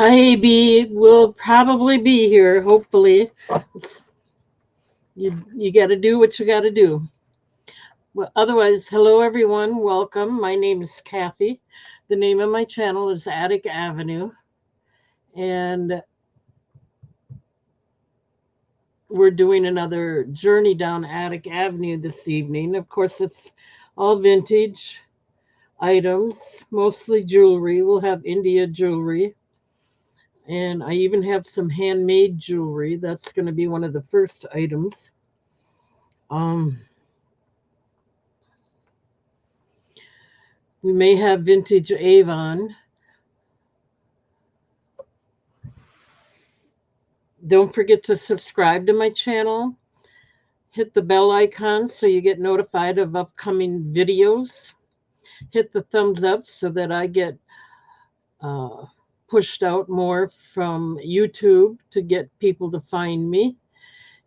Hi, AB. We'll probably be here, hopefully. You got to do what you got to do. Well, otherwise, hello, everyone. Welcome. My name is Kathy. The name of my channel is Attic Avenue. And we're doing another journey down Attic Avenue this evening. Of course, it's all vintage items, mostly jewelry. We'll have India jewelry. And I even have some handmade jewelry. That's going to be one of the first items. Um, we may have vintage Avon. Don't forget to subscribe to my channel. Hit the bell icon so you get notified of upcoming videos. Hit the thumbs up so that I get uh, pushed out more from YouTube to get people to find me.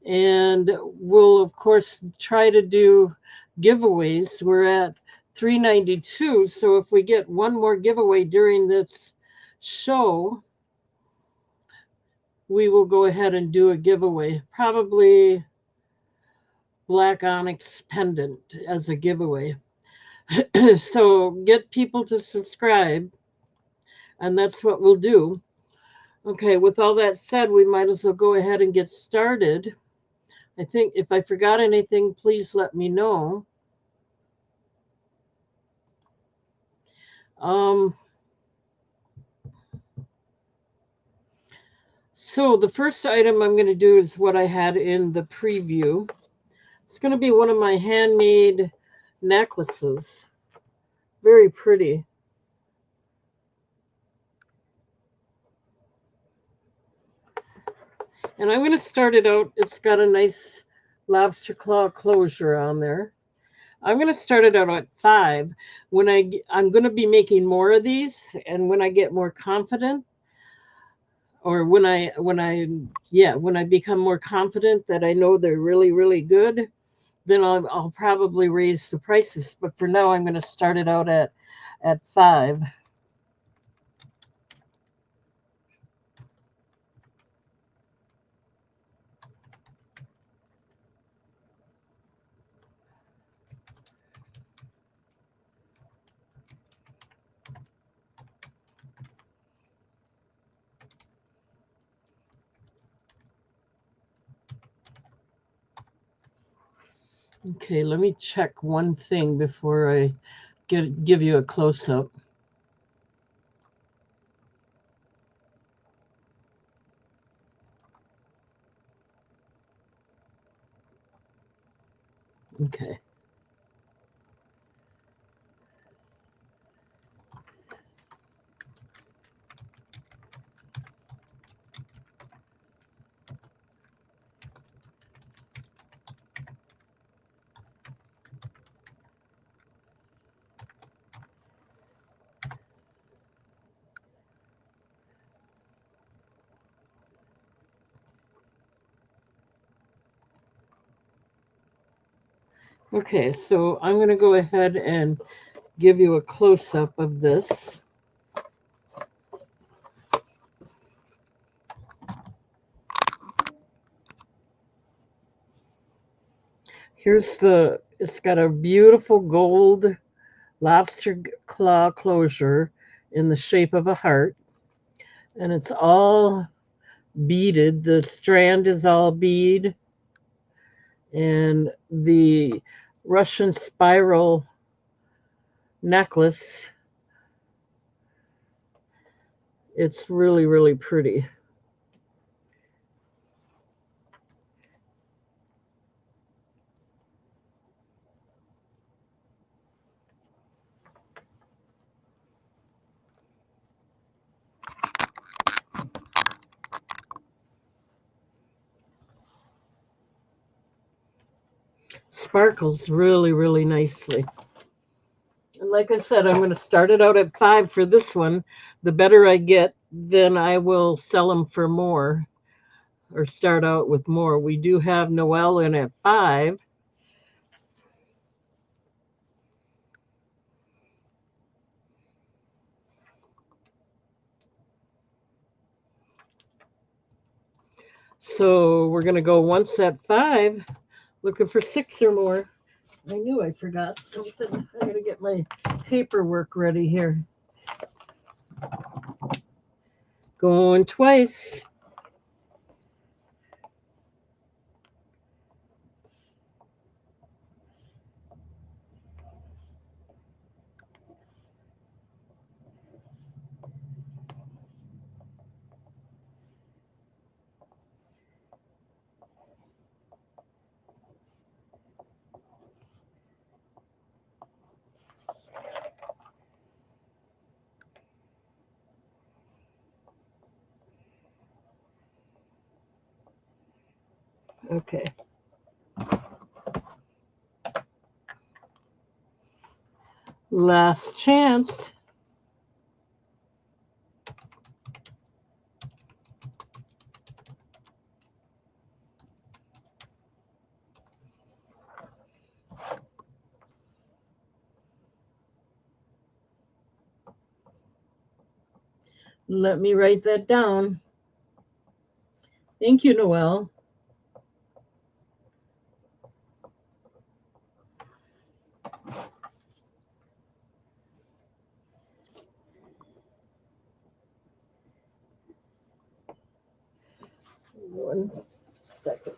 And we'll, of course, try to do giveaways. We're at 392. So if we get one more giveaway during this show, we will go ahead and do a giveaway. Probably black onyx pendant as a giveaway. So get people to subscribe, and that's what we'll do. Okay, with all that said, we might as well go ahead and get started. I think if I forgot anything, please let me know. Um, so the first item I'm going to do is what I had in the preview. It's going to be one of my handmade necklaces. Very pretty. And I'm going to start it out. It's got a nice lobster claw closure on there. I'm going to start it out at 5. I'm going to be making more of these, and when I get more confident, or when I become more confident that I know they're really good, then I'll probably raise the prices. But for now, I'm going to start it out at 5. Okay, let me check one thing before I give you a close up. Okay. Okay, so I'm going to go ahead and give you a close up of this. It's got a beautiful gold lobster claw closure in the shape of a heart, and it's all beaded. The strand is all bead, and the Russian spiral necklace, it's really pretty. Sparkles really nicely. And like I said, I'm going to start it out at 5 for this one. The better I get, then I will sell them for more, or start out with more. We do have Noel in at 5. So we're going to go one set 5, looking for 6 or more. I knew I forgot something. I got to get my paperwork ready here. Going twice. Okay. Last chance. Let me write that down. Thank you, Noelle. One second.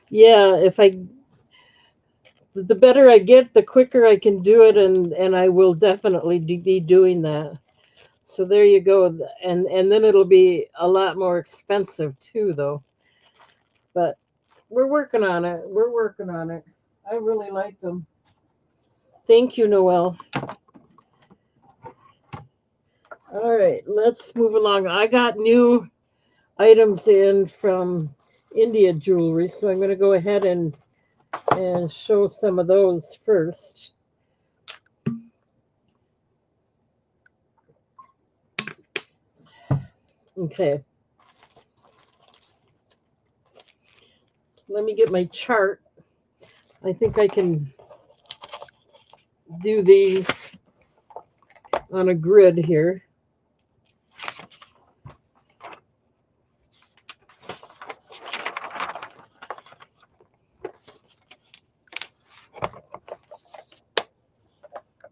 Yeah, the better I get, the quicker I can do it, and I will definitely be doing that. So there you go, and then it'll be a lot more expensive too, though. But we're working on it. We're working on it. I really like them. Thank you, Noelle. All right, let's move along. I got new items in from India Jewelry, so I'm going to go ahead and show some of those first. Okay. Let me get my chart. I think I can do these on a grid here.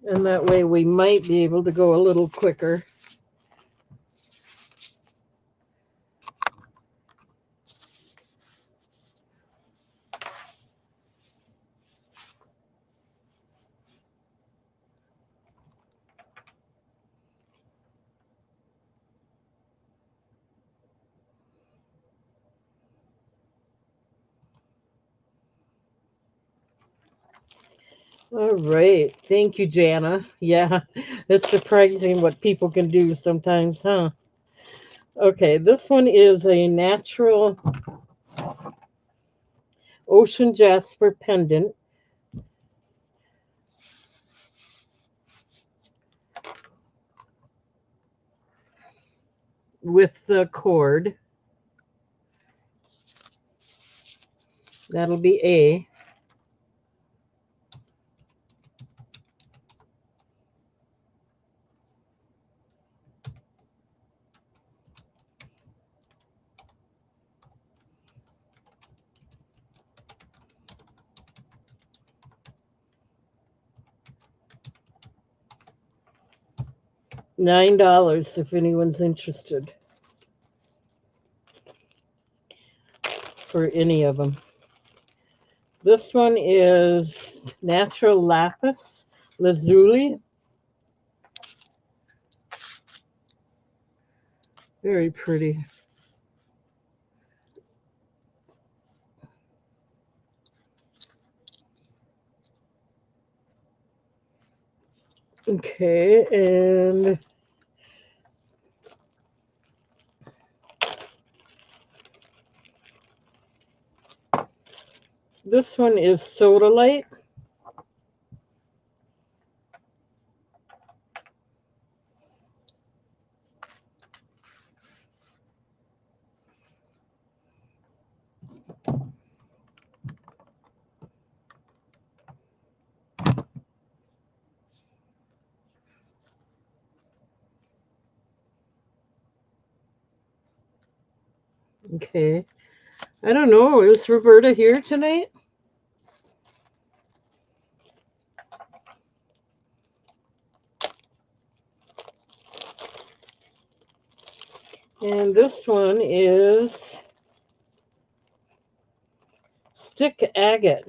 And that way we might be able to go a little quicker. All right. Thank you, Jana. Yeah, it's surprising what people can do sometimes, huh? Okay, this one is a natural ocean jasper pendant with the cord. That'll be A. $9 if anyone's interested for any of them. This one is natural lapis lazuli. Very pretty. Okay, and this one is sodalite. Okay. I don't know. Is Roberta here tonight? And this one is stick agate.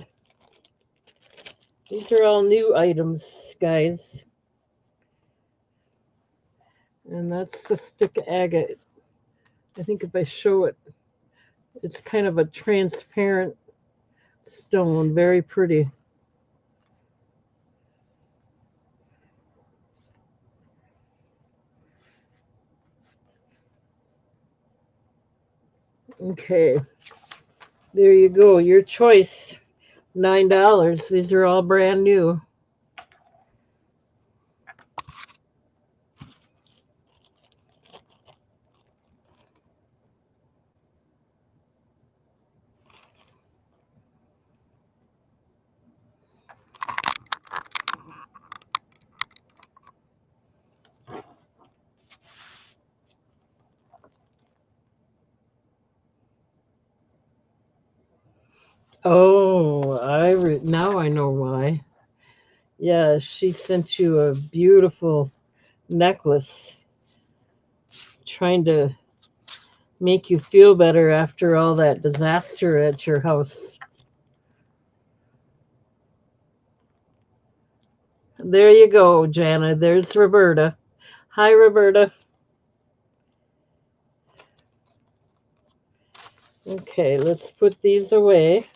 These are all new items, guys. And that's the stick agate. I think if I show it, it's kind of a transparent stone, very pretty. Okay, there you go. Your choice. $9. These are all brand new. Oh, now I know why. Yeah, she sent you a beautiful necklace, trying to make you feel better after all that disaster at your house. There you go, Jana. There's Roberta. Hi, Roberta. Okay, let's put these away.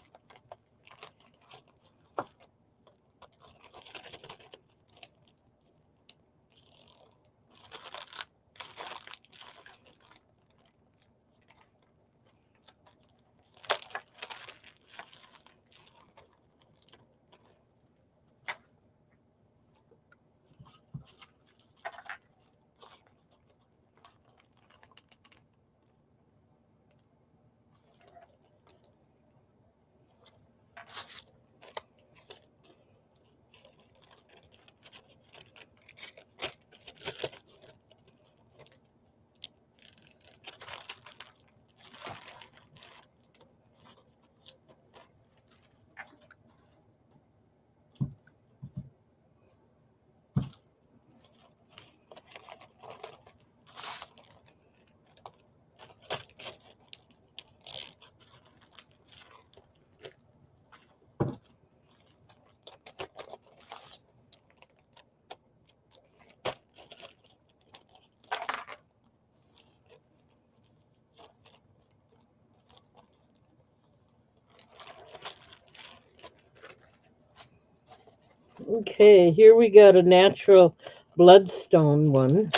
Okay, here we got a natural bloodstone one.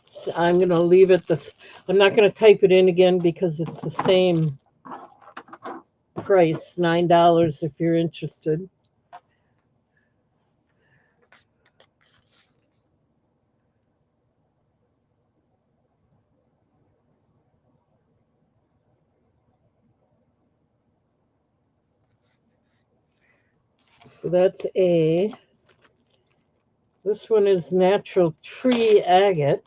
So I'm going to leave it this. I'm not going to type it in again because it's the same price, $9 if you're interested. So that's A. This one is natural tree agate.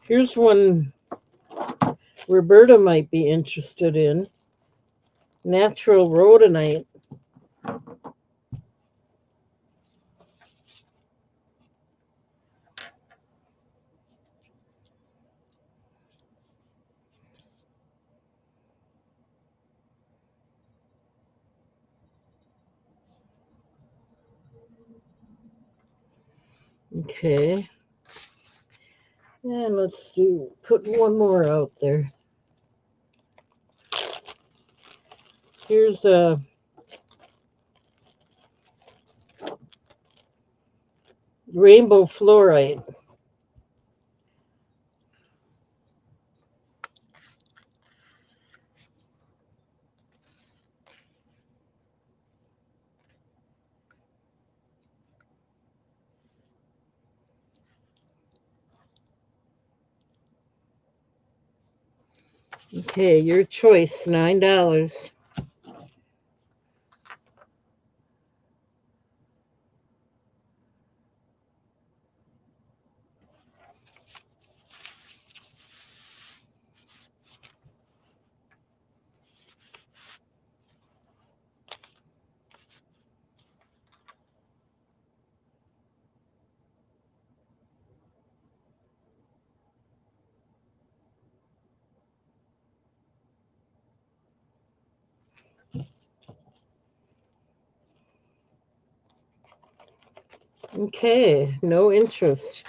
Here's one Roberta might be interested in. Natural rhodonite. Okay. And let's put one more out there. Here's a rainbow fluorite. Okay, your choice, $9. Okay, no interest.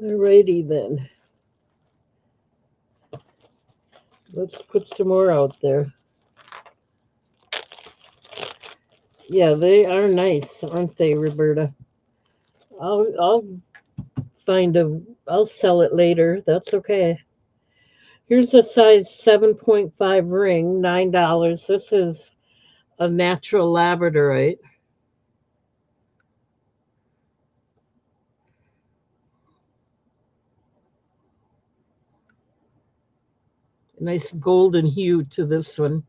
Alrighty then. Let's put some more out there. Yeah, they are nice, aren't they, Roberta? I'll I'll sell it later. That's okay. Here's a size 7.5 ring, $9. This is a natural labradorite. A nice golden hue to this one.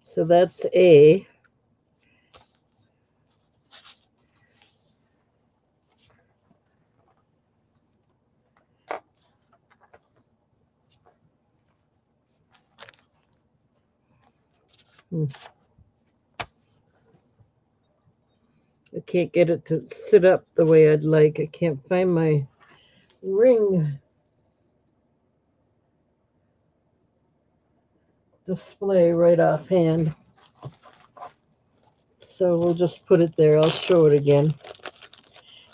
So that's A. I can't get it to sit up the way I'd like. I can't find my ring display right offhand. So we'll just put it there. I'll show it again.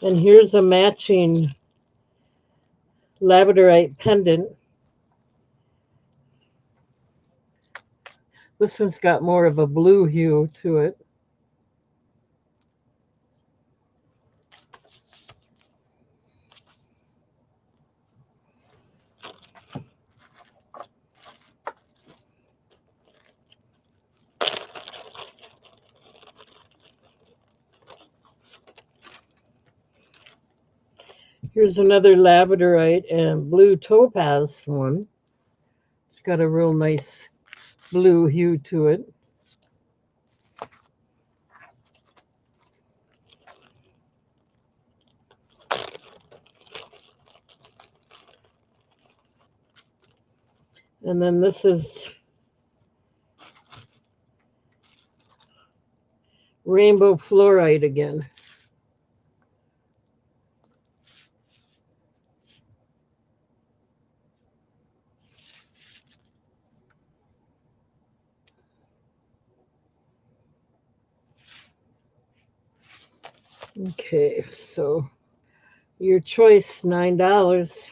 And here's a matching labradorite pendant. This one's got more of a blue hue to it. Here's another labradorite and blue topaz one. It's got a real nice blue hue to it. And then this is rainbow fluorite again. Okay, so your choice, $9.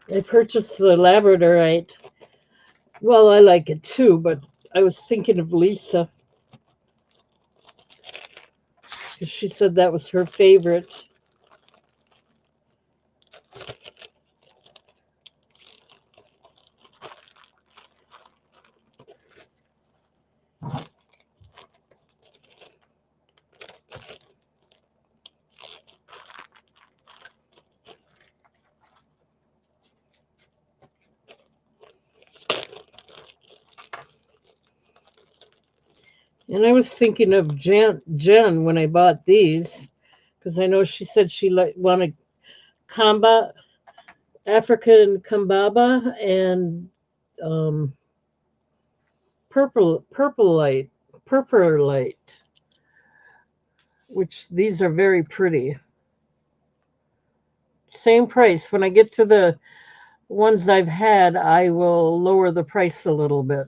I purchased the labradorite. Well, I like it too, but I was thinking of Lisa. She said that was her favorite. And I was thinking of Jen when I bought these, because I know she said she wanted Kamba, African Kambaba, and um, purple light, which these are very pretty. Same price. When I get to the ones I've had, I will lower the price a little bit,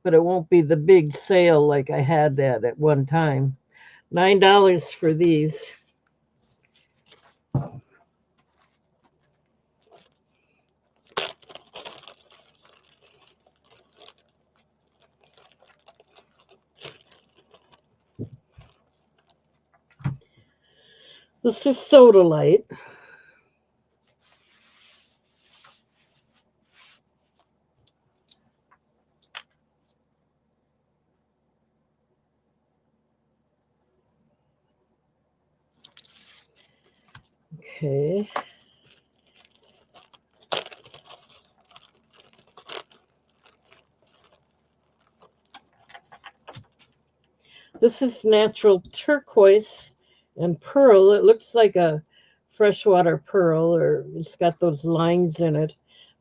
but it won't be the big sale like I had that at one time. $9 for these. This is Sodalite. Okay. This is natural turquoise and pearl. It looks like a freshwater pearl, or it's got those lines in it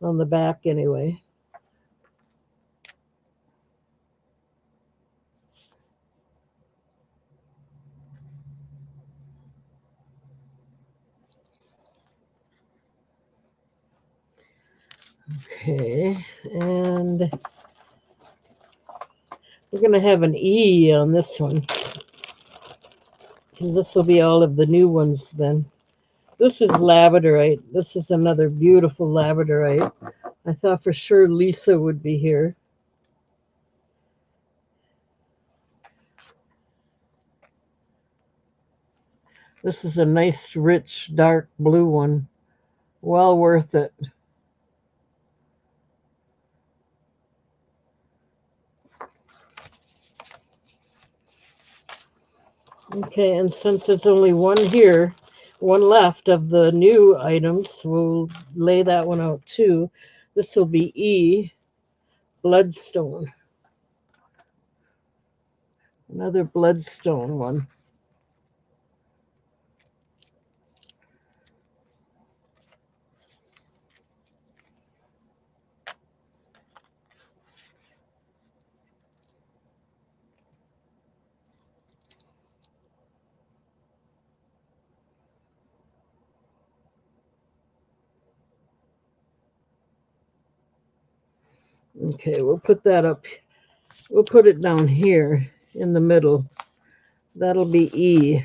on the back anyway. Okay, and we're going to have an E on this one, because this will be all of the new ones then. This is labradorite. This is another beautiful labradorite. I thought for sure Lisa would be here. This is a nice, rich, dark blue one. Well worth it. Okay, and since there's only one here, one left of the new items, we'll lay that one out too. This will be E, Bloodstone. Another Bloodstone one. Okay, we'll put that up. We'll put it down here in the middle. That'll be E.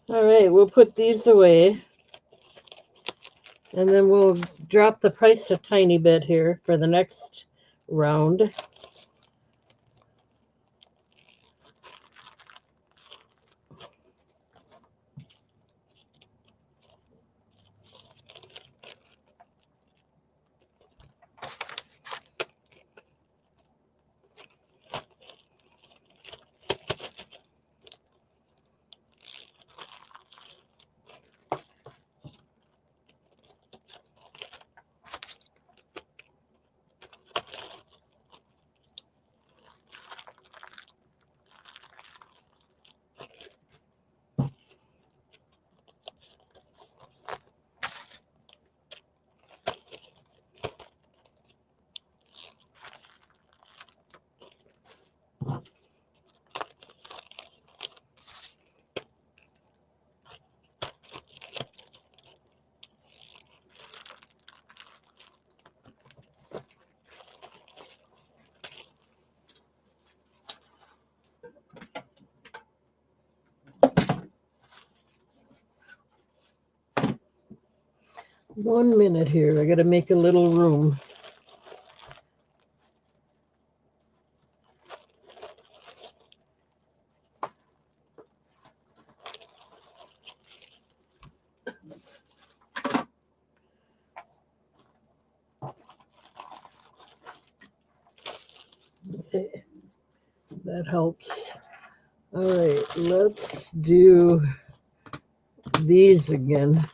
All right, we'll put these away. And then we'll drop the price a tiny bit here for the next round. 1 minute here. I got to make a little room. Okay, that helps. All right, let's do these again.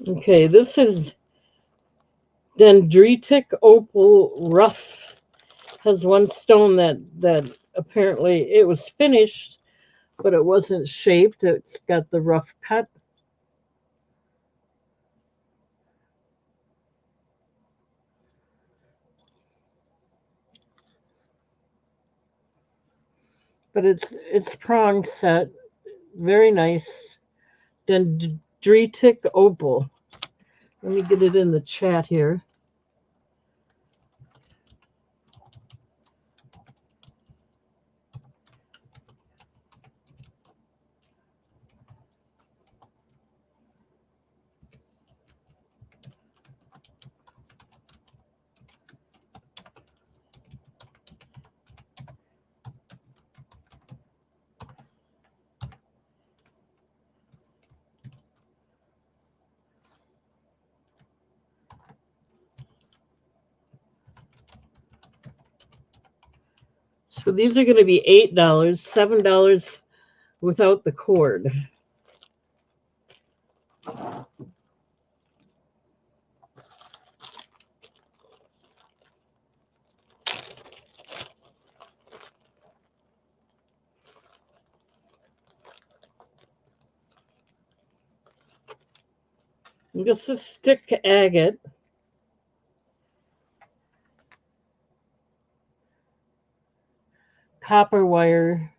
Okay, this is dendritic opal rough. Has one stone that apparently it was finished, but it wasn't shaped. It's got the rough cut. But it's prong set. Very nice. Dendritic opal. Let me get it in the chat here. So these are going to be $8, $7 without the cord. This is stick agate. Copper wire.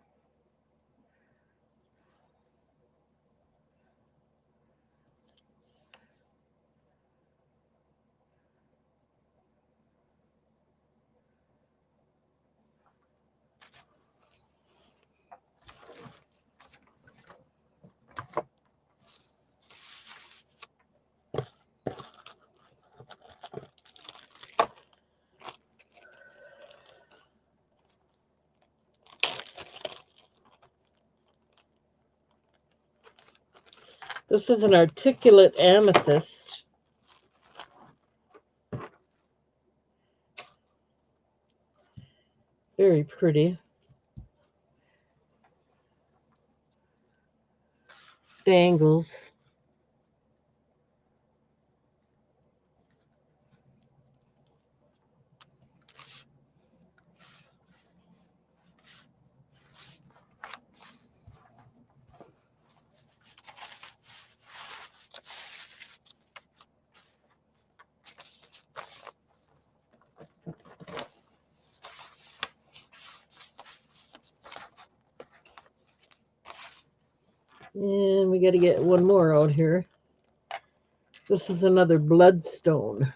This is an articulate amethyst. Very pretty. Dangles. And we got to get one more out here. This is another bloodstone.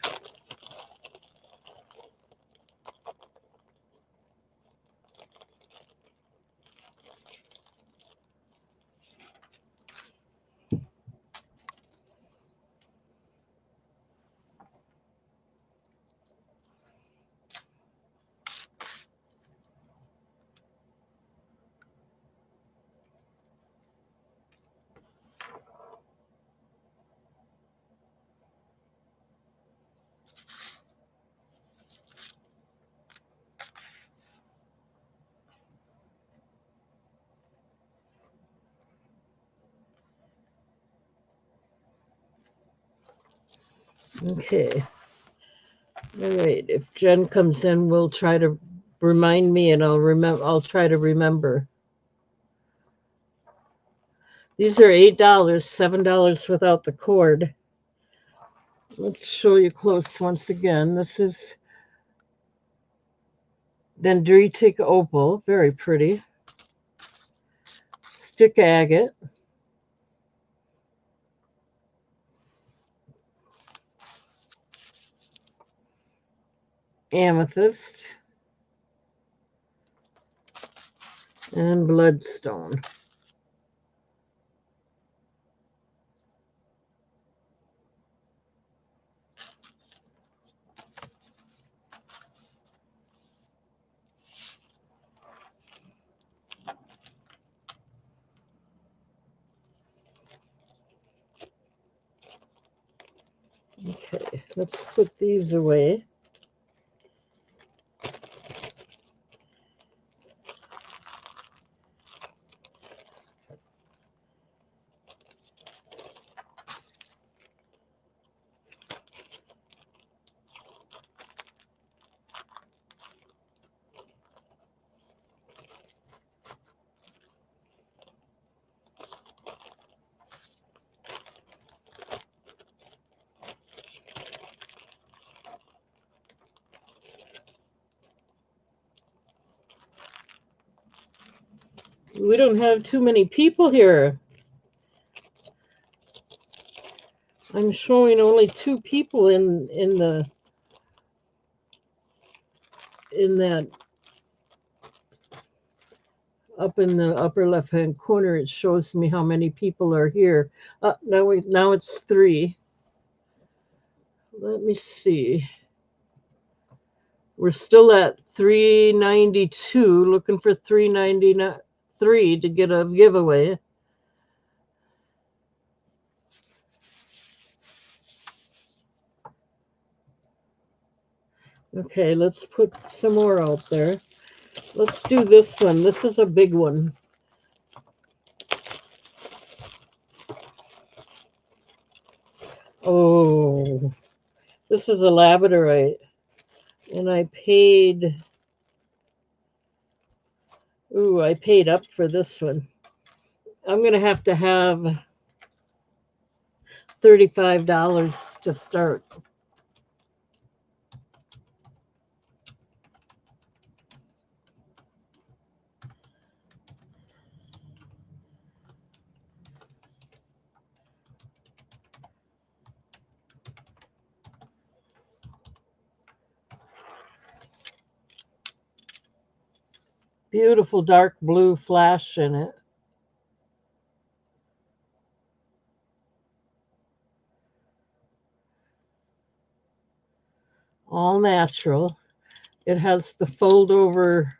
Okay. All right. If Jen comes in, we'll try to remind me, and I'll try to remember. These are $8, $7 without the cord. Let's show you close once again. This is dendritic opal, very pretty. Stick agate. amethyst, and bloodstone. Okay, let's put these away. We don't have too many people here. I'm showing only 2 people in that up in the upper left hand corner. It shows me how many people are here. Now it's 3. Let me see. We're still at 392, looking for 393 to get a giveaway. Okay, let's put some more out there. Let's do this one. This is a big one. Oh, this is a labradorite. And I paid up for this one. I'm going to have $35 to start. Beautiful dark blue flash in it. All natural. It has the fold over.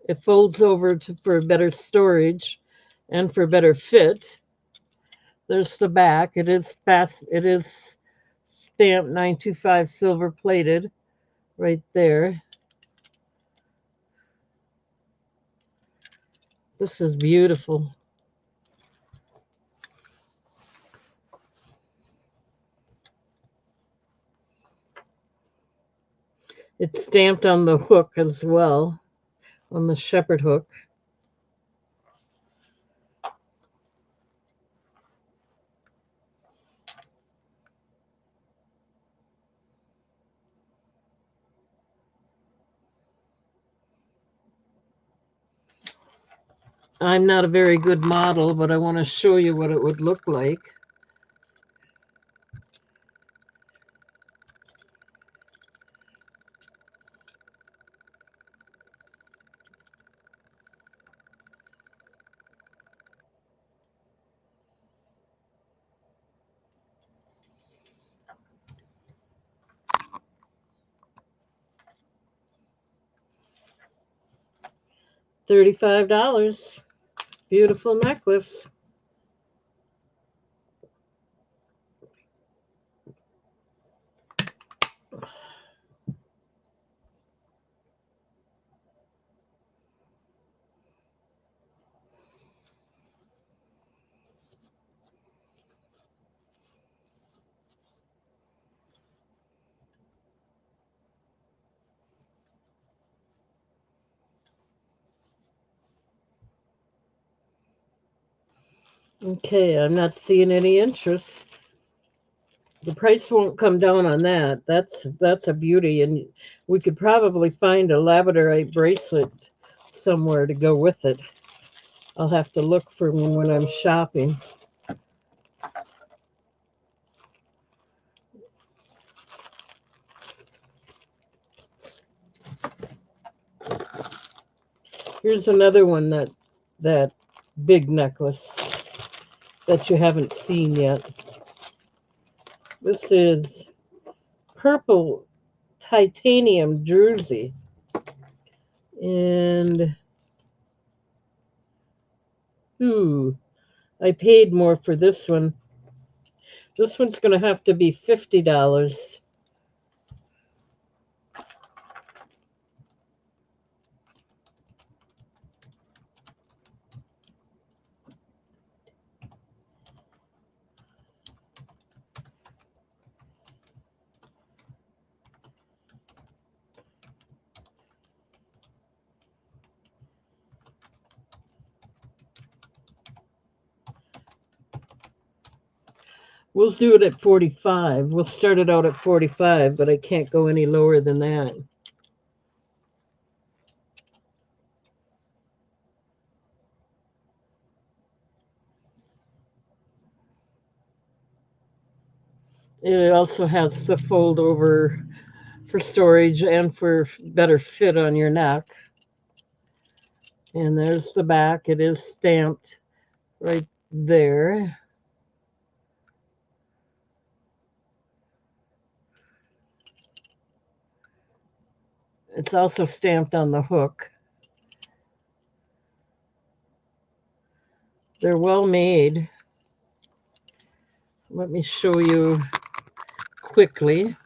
It folds over for better storage and for better fit. There's the back. It is fast. It is stamped 925 silver plated right there. This is beautiful. It's stamped on the hook as well, on the shepherd hook. I'm not a very good model, but I want to show you what it would look like. $35. Beautiful necklace. Okay, I'm not seeing any interest. The price won't come down on that. That's a beauty, and we could probably find a labradorite bracelet somewhere to go with it. I'll have to look for one when I'm shopping. Here's another one that big necklace that you haven't seen yet. This is purple titanium jersey. And I paid more for this one. This one's going to have to be $50. We'll do it at 45. We'll start it out at 45, but I can't go any lower than that. It also has the fold over for storage and for better fit on your neck. And there's the back. It is stamped right there. It's also stamped on the hook. They're well made. Let me show you quickly.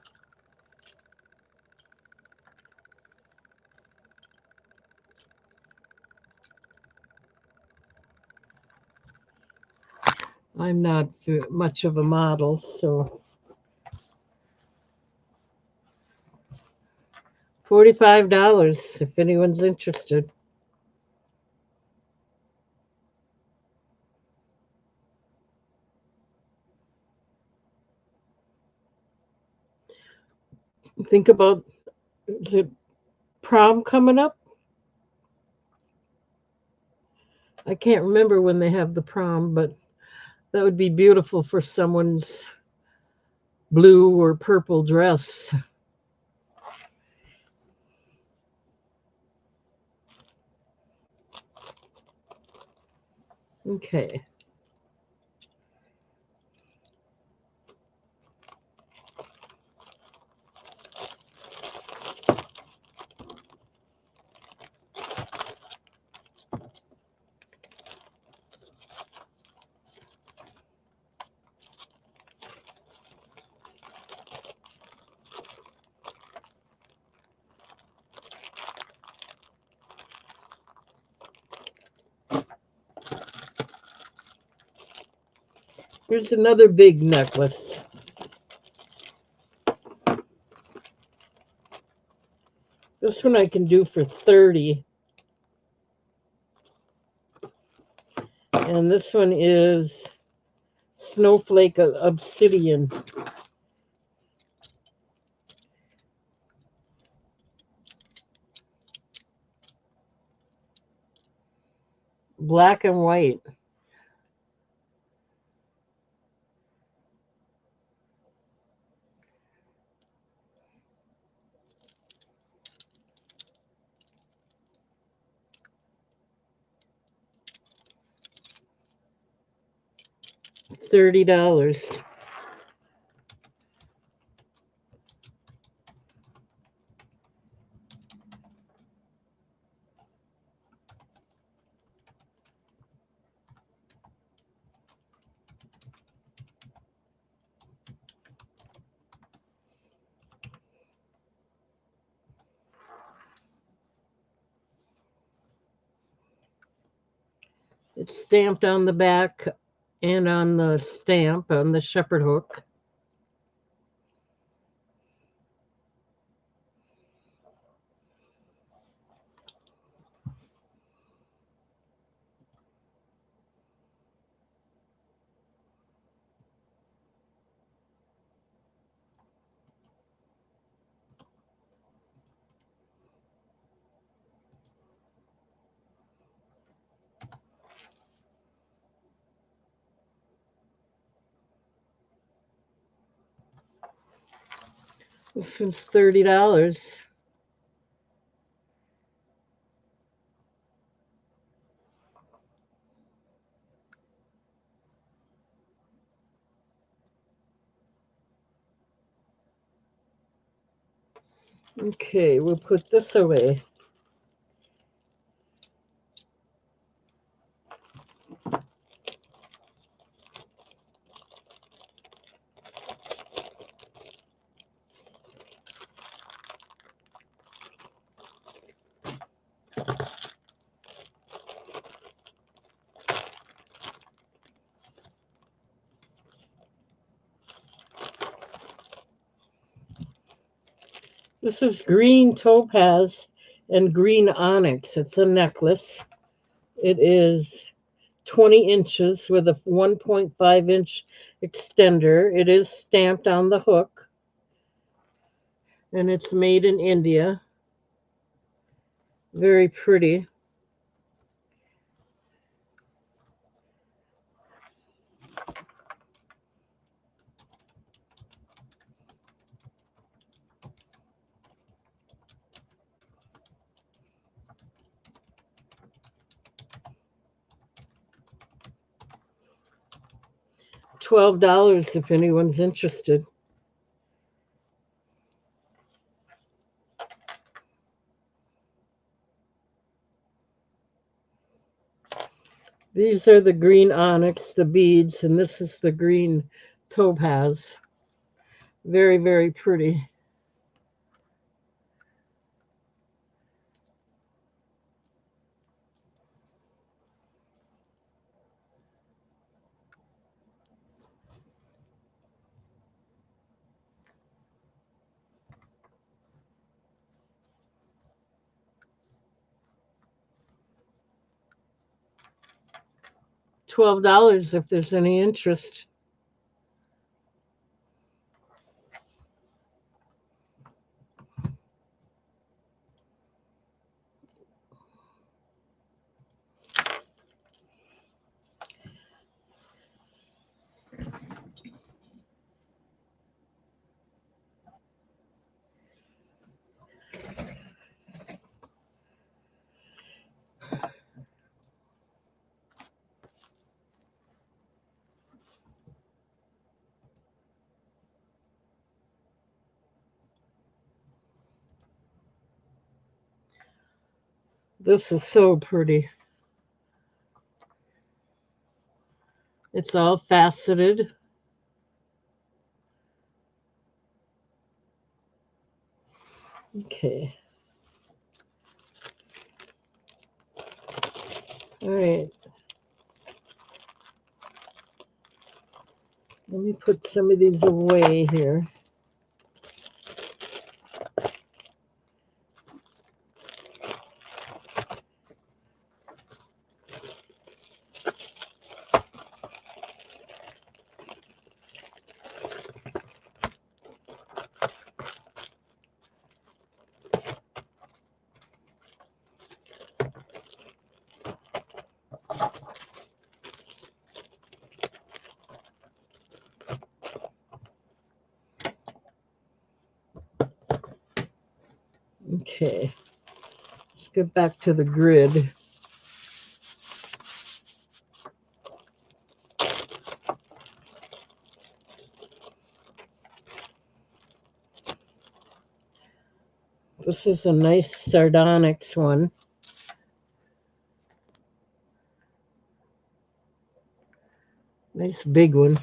I'm not much of a model, so $45 if anyone's interested. Think about the prom coming up. I can't remember when they have the prom, but that would be beautiful for someone's blue or purple dress. Okay. Here's another big necklace. This one I can do for 30. And this one is snowflake obsidian. Black and white. $30. It's stamped on the back and on the stamp on the shepherd hook. This one's $30. Okay, we'll put this away. This is green topaz and green onyx. It's a necklace. It is 20 inches with a 1.5-inch extender. It is stamped on the hook, and it's made in India. Very pretty. $12 if anyone's interested. These are the green onyx, the beads, and this is the green topaz. Very, very pretty. $12 if there's any interest. This is so pretty. It's all faceted. Okay. All right. Let me put some of these away here. Okay. Let's get back to the grid. This is a nice sardonyx one. Nice big one.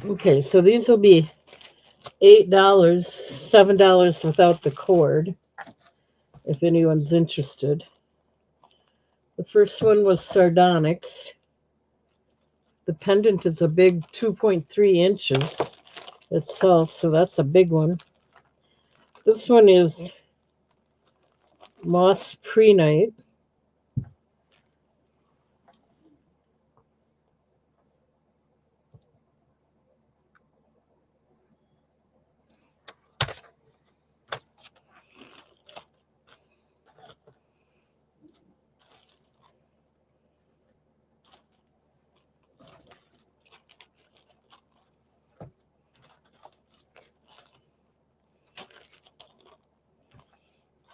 Okay, so these will be $8, $7 without the cord, if anyone's interested. The first one was sardonyx. The pendant is a big 2.3 inches itself, so that's a big one. This one is moss prehnite.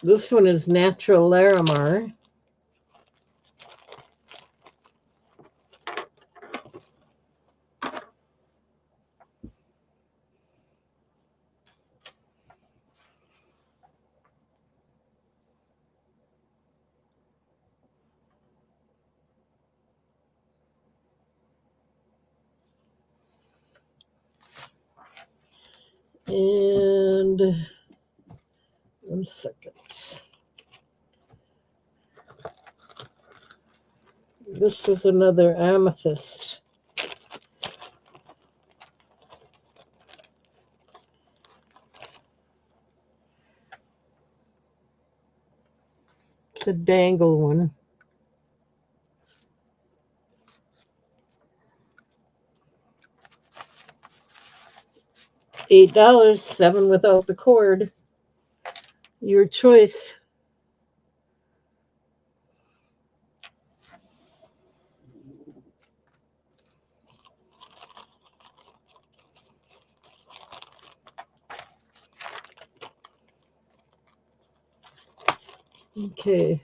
This one is Natural Larimar. And 1 second. This is another amethyst. It's a dangle one. $8, 7 without the cord. Your choice. Okay.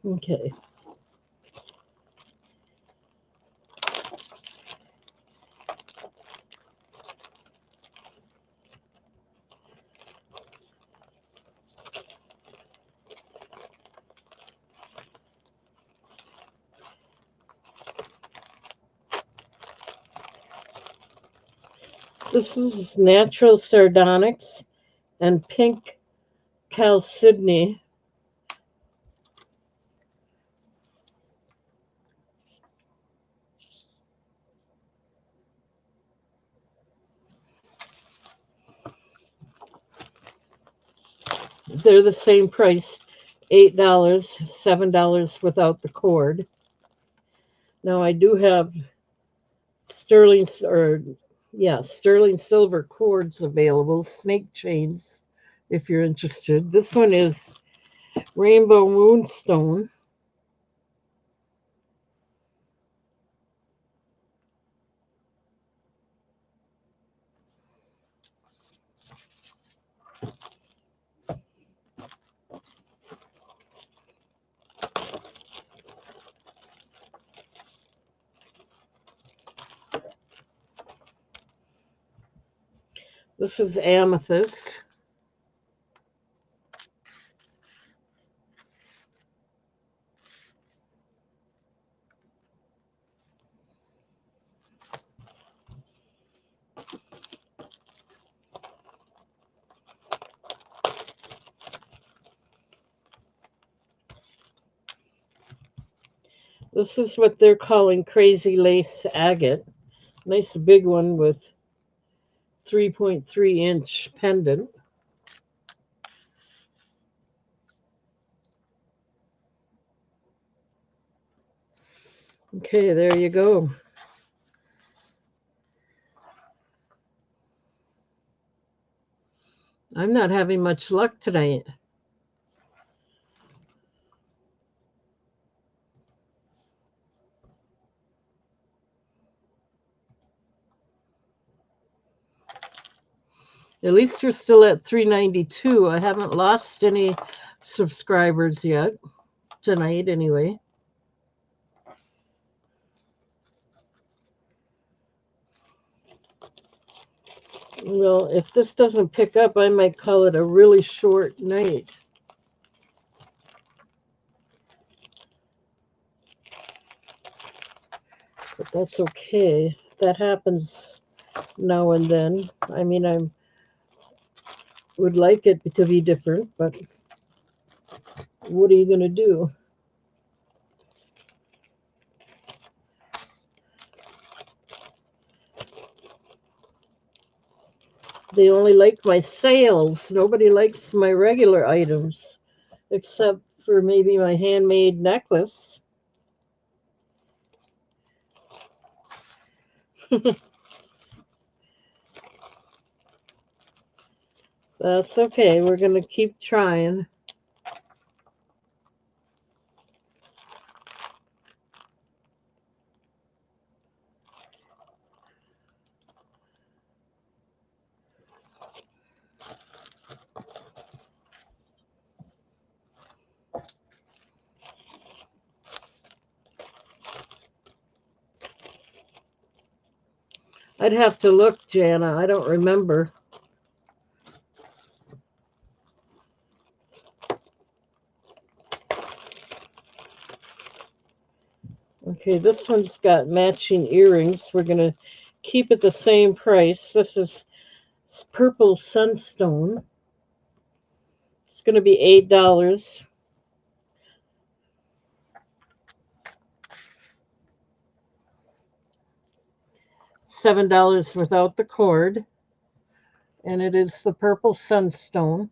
Okay. This is Natural Sardonyx and Pink Chalcedony. They're the same price, $8, $7 without the cord. Now I do have sterling silver cords available, snake chains, if you're interested. This one is Rainbow Moonstone. This is amethyst. This is what they're calling Crazy Lace Agate. Nice big one with 3.3-inch pendant. Okay, there you go. I'm not having much luck tonight. At least you're still at 392. I haven't lost any subscribers yet. Tonight, anyway. Well, if this doesn't pick up, I might call it a really short night. But that's okay. That happens now and then. I mean, would like it to be different, but what are you going to do? They only like my sales. Nobody likes my regular items, except for maybe my handmade necklace. That's okay. We're going to keep trying. I'd have to look, Jana. I don't remember. Okay, this one's got matching earrings. We're going to keep it the same price. This is purple sunstone. It's going to be $8. $7 without the cord. And it is the purple sunstone.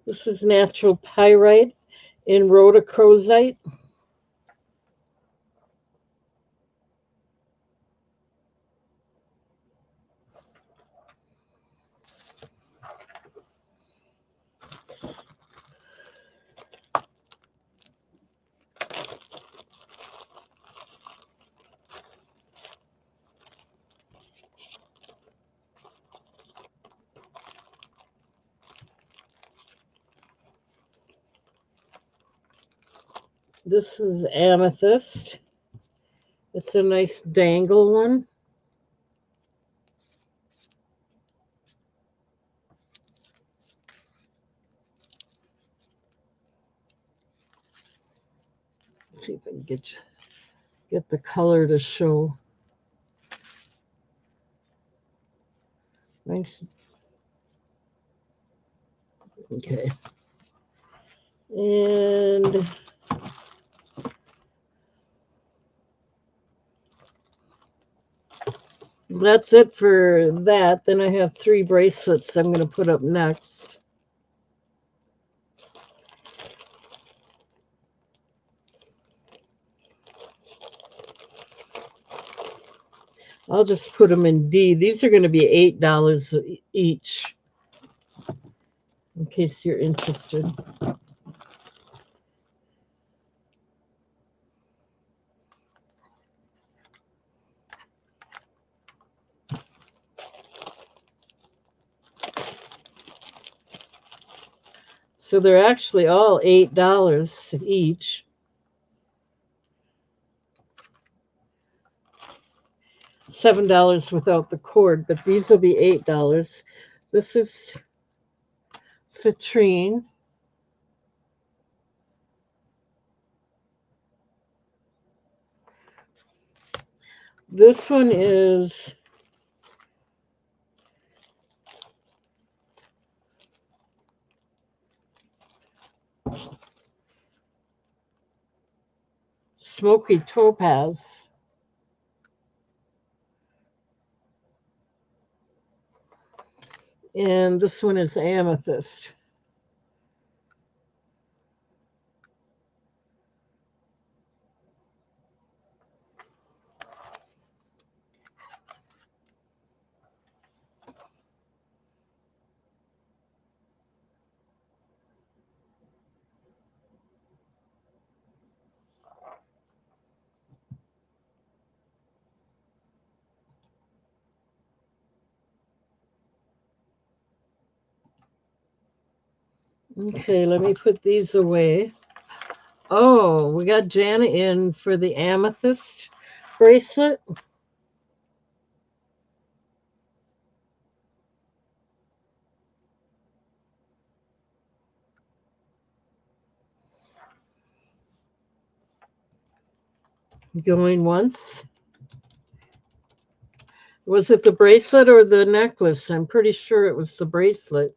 This is natural pyrite in rhodochrosite. This is amethyst. It's a nice dangle one. See if I can get the color to show. Nice. Okay. And that's it for that. Then I have 3 bracelets I'm going to put up next. I'll just put them in D. These are going to be $8 each, in case you're interested. So they're actually all $8 each. $7 without the cord, but these will be $8. This is citrine. This one is smoky topaz. And this one is amethyst. Okay, let me put these away. Oh, we got Jana in for the amethyst bracelet. Going once. Was it the bracelet or the necklace? I'm pretty sure it was the bracelet.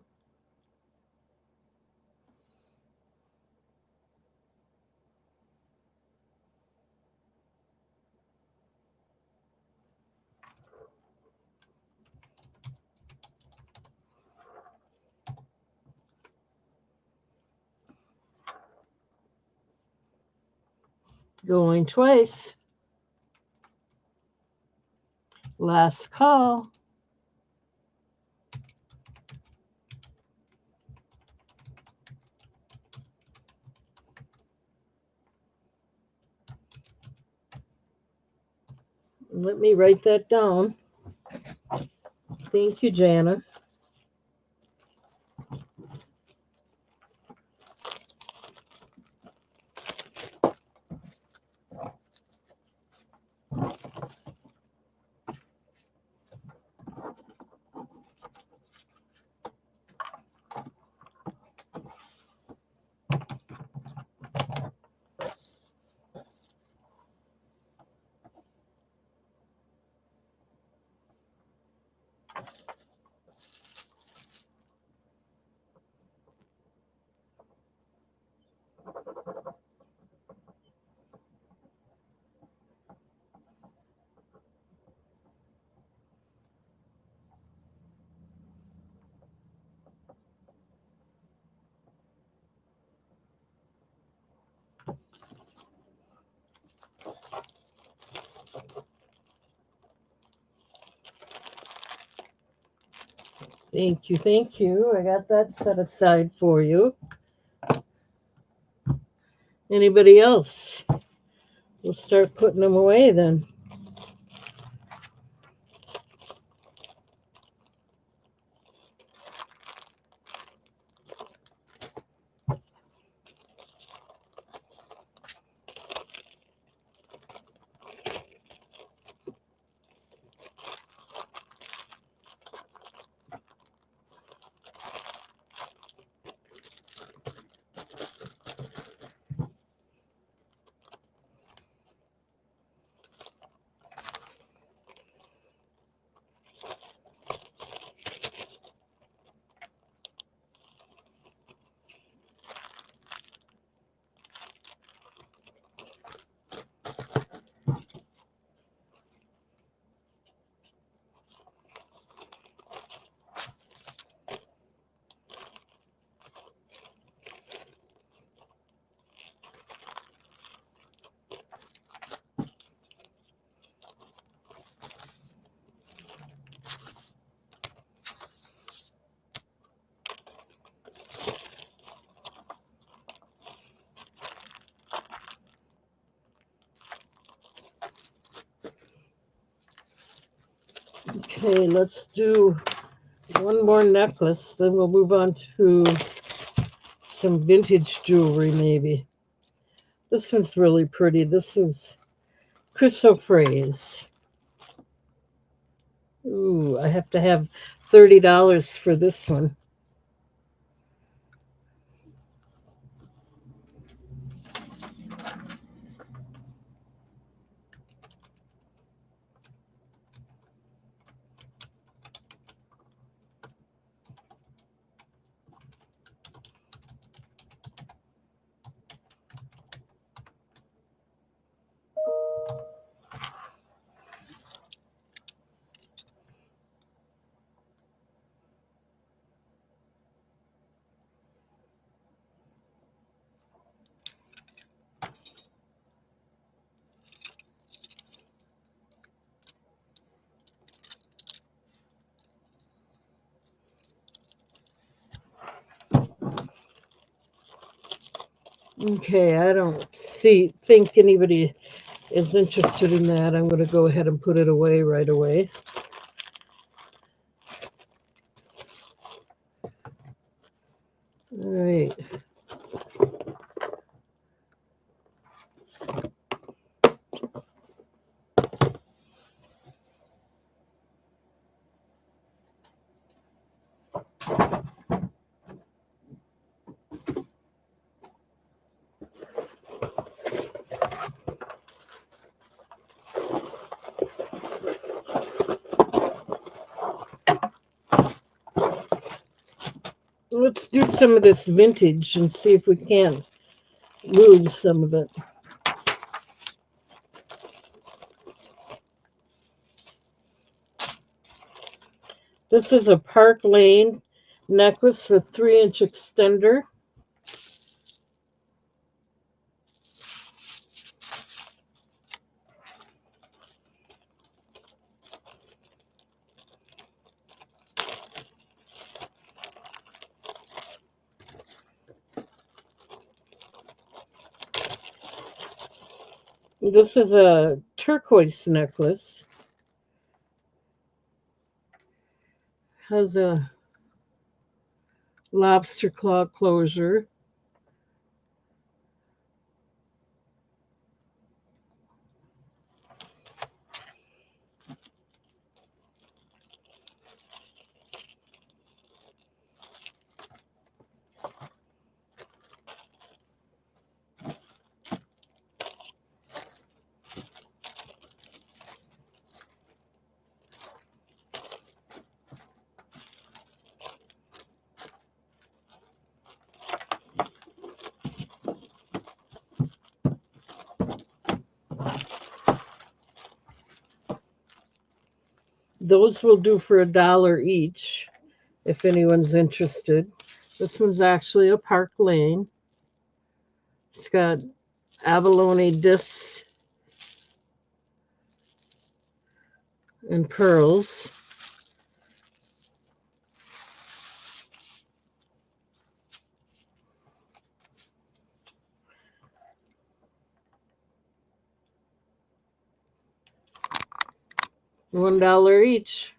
Going twice. Last call. Let me write that down. Thank you, Jana. Thank you, thank you. I got that set aside for you. Anybody else? We'll start putting them away then. Okay, let's do one more necklace, then we'll move on to some vintage jewelry maybe. This one's really pretty. This is chrysoprase. Ooh, I have to have $30 for this one. Okay, I don't think anybody is interested in that. I'm going to go ahead and put it away right away. All right. Let's do some of this vintage and see if we can't lose some of it. This is a Park Lane necklace with 3-inch extender. This is a turquoise necklace. Has a lobster claw closure. Those will do for $1 each if anyone's interested. This one's actually a Park Lane. It's got abalone discs and pearls. $1 each.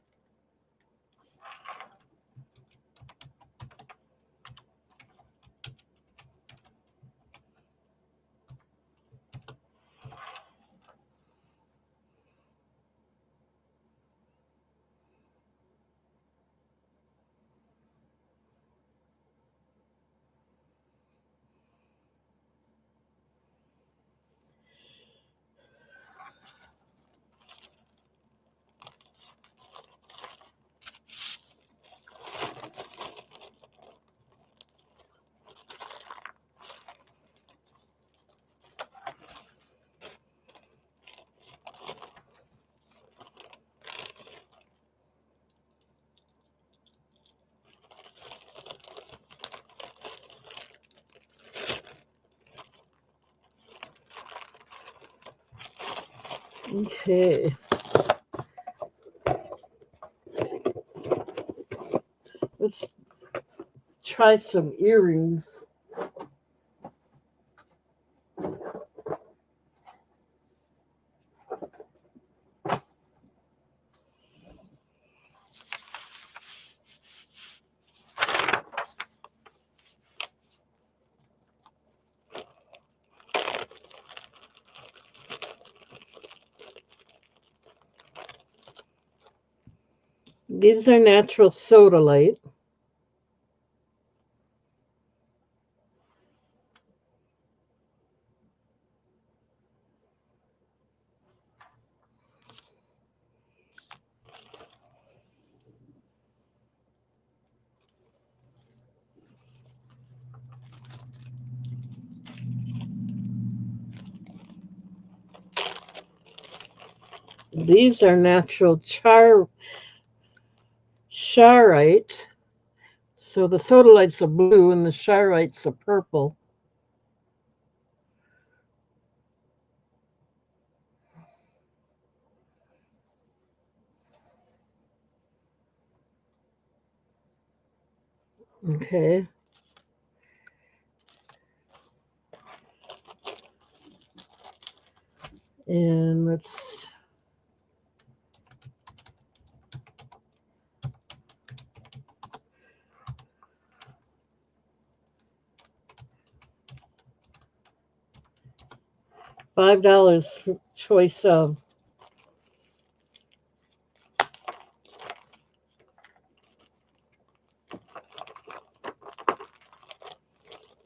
Okay. Let's try some earrings. These are natural sodalite. These are natural charite. So the sodalites are blue and the charites are purple. Okay. And let's $5 choice of.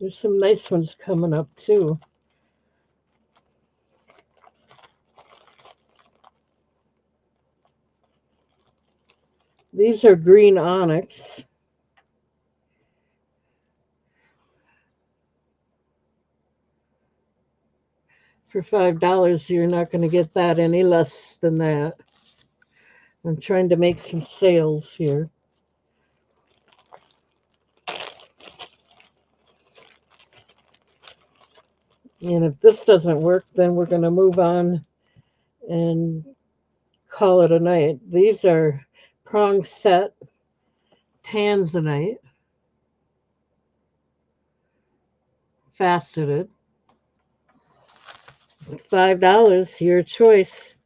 There's some nice ones coming up too. These are green onyx. For $5, you're not going to get that any less than that. I'm trying to make some sales here. And if this doesn't work, then we're going to move on and call it a night. These are prong set tanzanite, faceted. $5, your choice.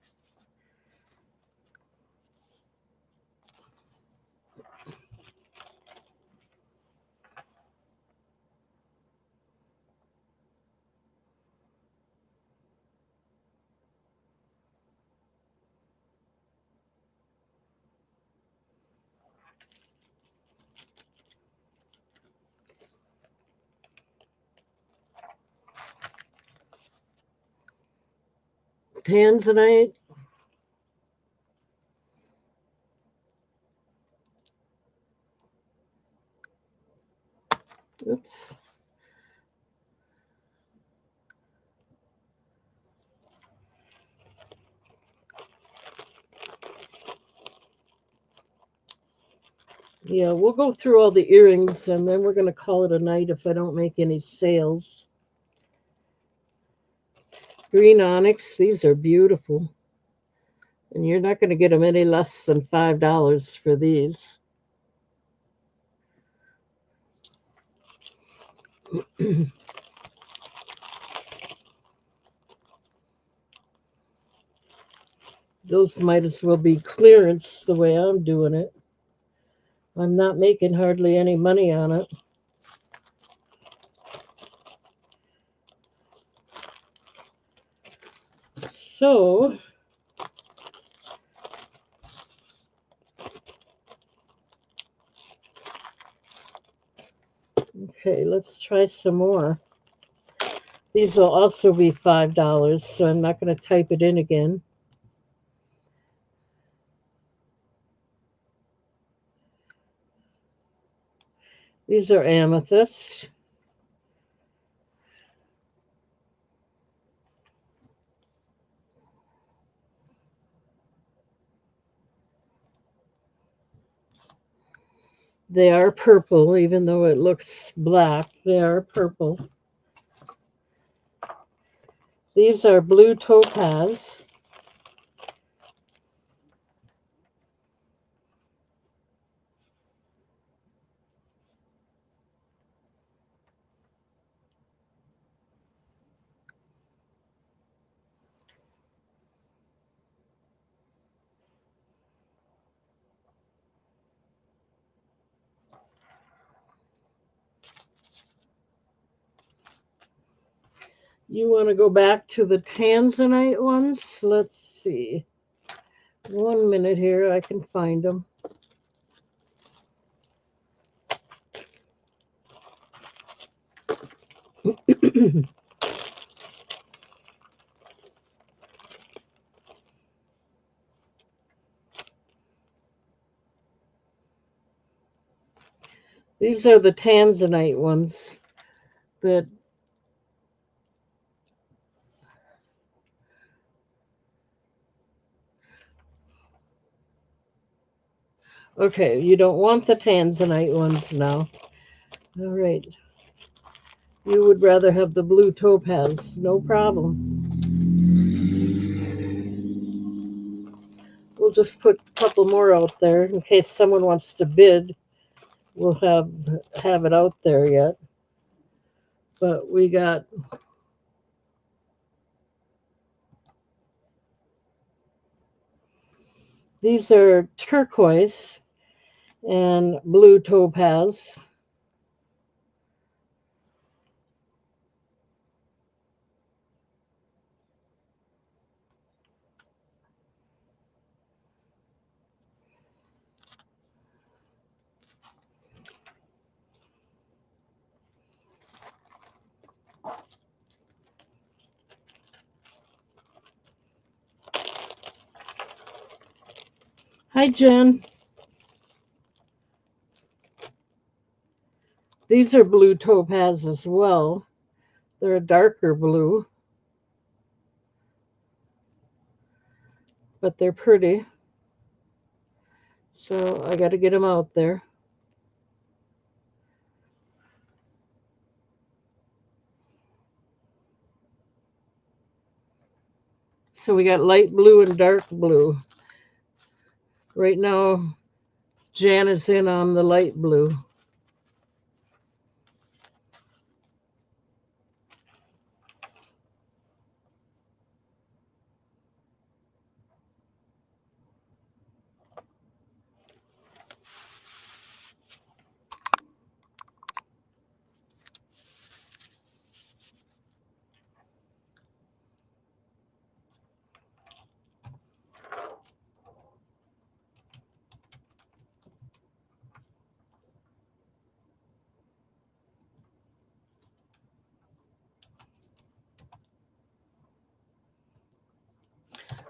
Tanzanite. Oops. Yeah, we'll go through all the earrings and then we're going to call it a night if I don't make any sales. Green onyx, these are beautiful. And you're not going to get them any less than $5 for these. Those might as well be clearance the way I'm doing it. I'm not making hardly any money on it. So, okay, let's try some more. These will also be $5, so I'm not going to type it in again. These are amethysts. They are purple, even though it looks black. They are purple. These are blue topaz. You want to go back to the tanzanite ones? Let's see. 1 minute here, I can find them. These are the tanzanite ones that okay, you don't want the tanzanite ones now. All right. You would rather have the blue topaz. No problem. We'll just put a couple more out there in case someone wants to bid. We'll have it out there yet. But we got these are turquoise and blue topaz. Hi, Jen. These are blue topaz as well. They're a darker blue, but they're pretty. So I got to get them out there. So we got light blue and dark blue. Right now, Jan is in on the light blue.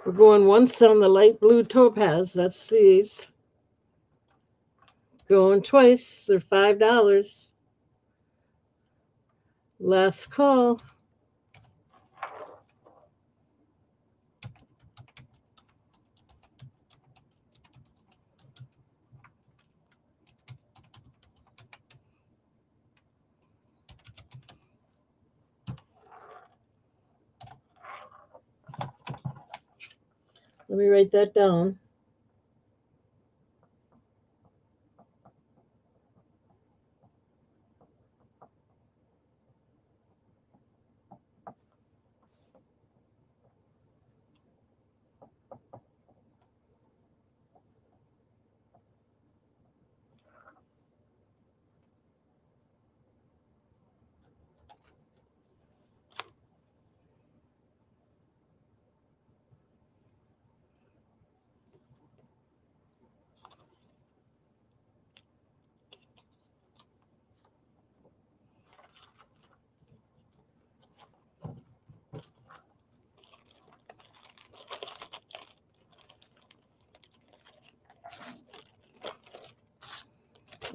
We're going once on the light blue topaz. That's these. Going twice. They're $5. Last call. Let me write that down.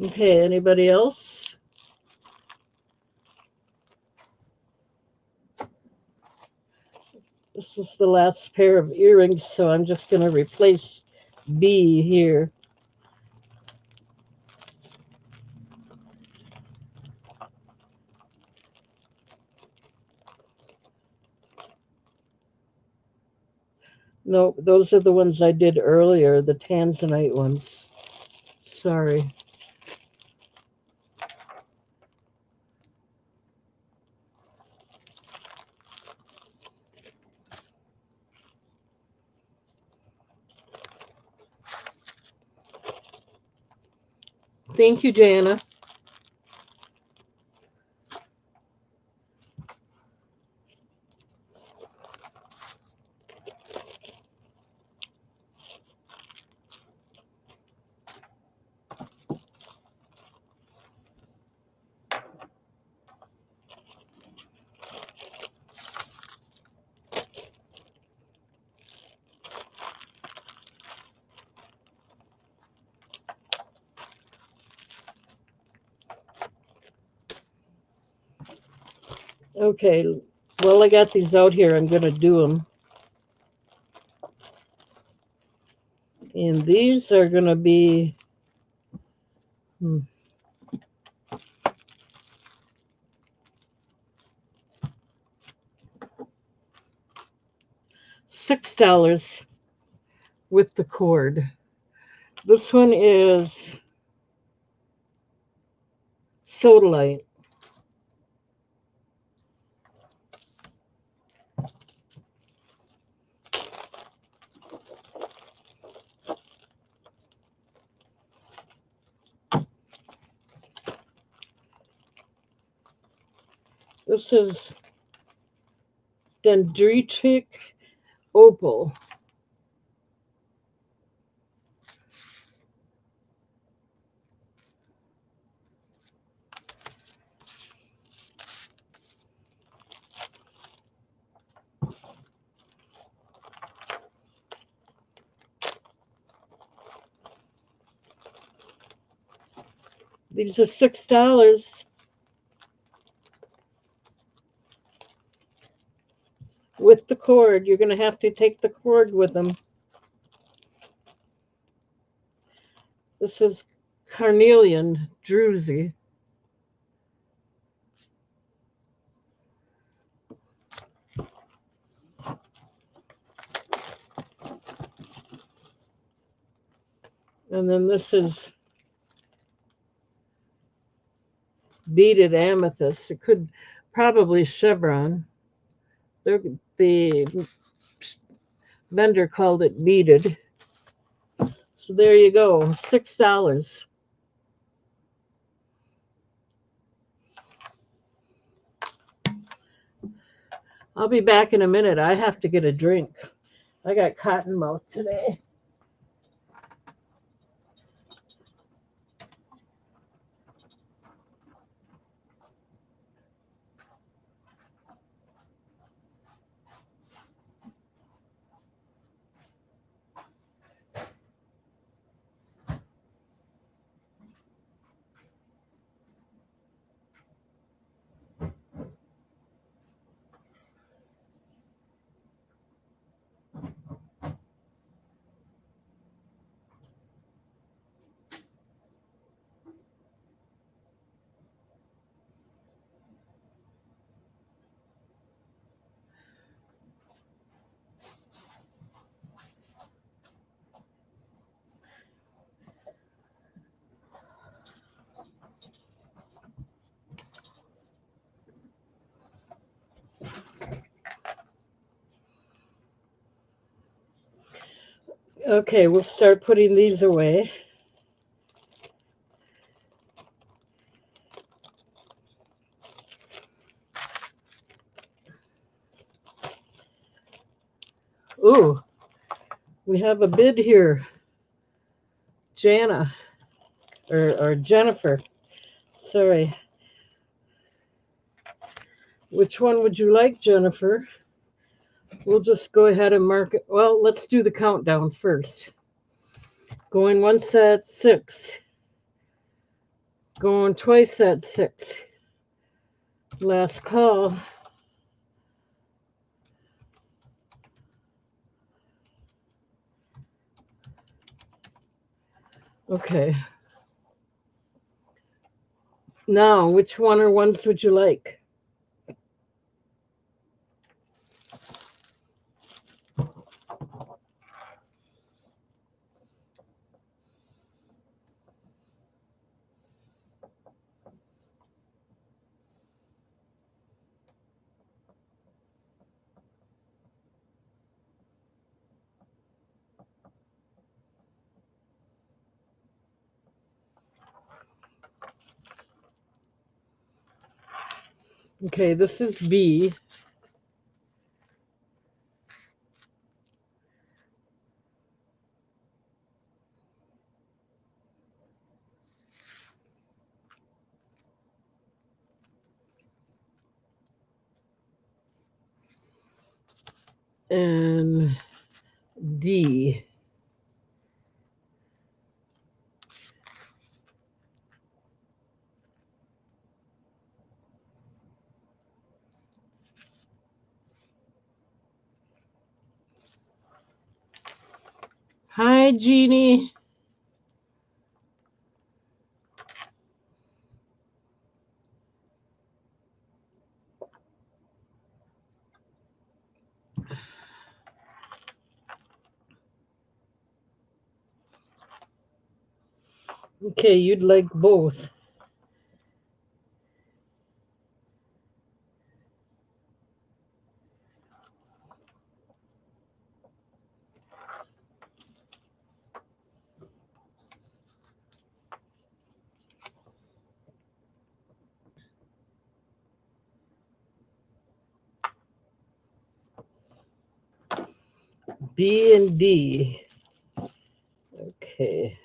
Okay, anybody else? This is the last pair of earrings, so I'm just going to replace B here. No, those are the ones I did earlier, the Tanzanite ones. Sorry. Thank you, Jana. Okay, well, I got these out here. I'm going to do them. And these are going to be $6 with the cord. This one is Sodalite. This is Dendritic Opal. These are $6 with the cord. You're going to have to take the cord with them. This is Carnelian Druzy. And then this is beaded amethyst. It could probably chevron. The vendor called it beaded. So there you go, $6. I'll be back in a minute. I have to get a drink. I got cotton mouth today. Okay, we'll start putting these away. Ooh, we have a bid here. Jana, or Jennifer, sorry. Which one would you like, Jennifer? We'll just go ahead and mark it. Well, let's do the countdown first. Going once at 6. Going twice at 6. Last call. Okay. Now, which one or ones would you like? Okay, this is B. And D. Hi, Jeannie. Okay, you'd like both. B and D. Okay.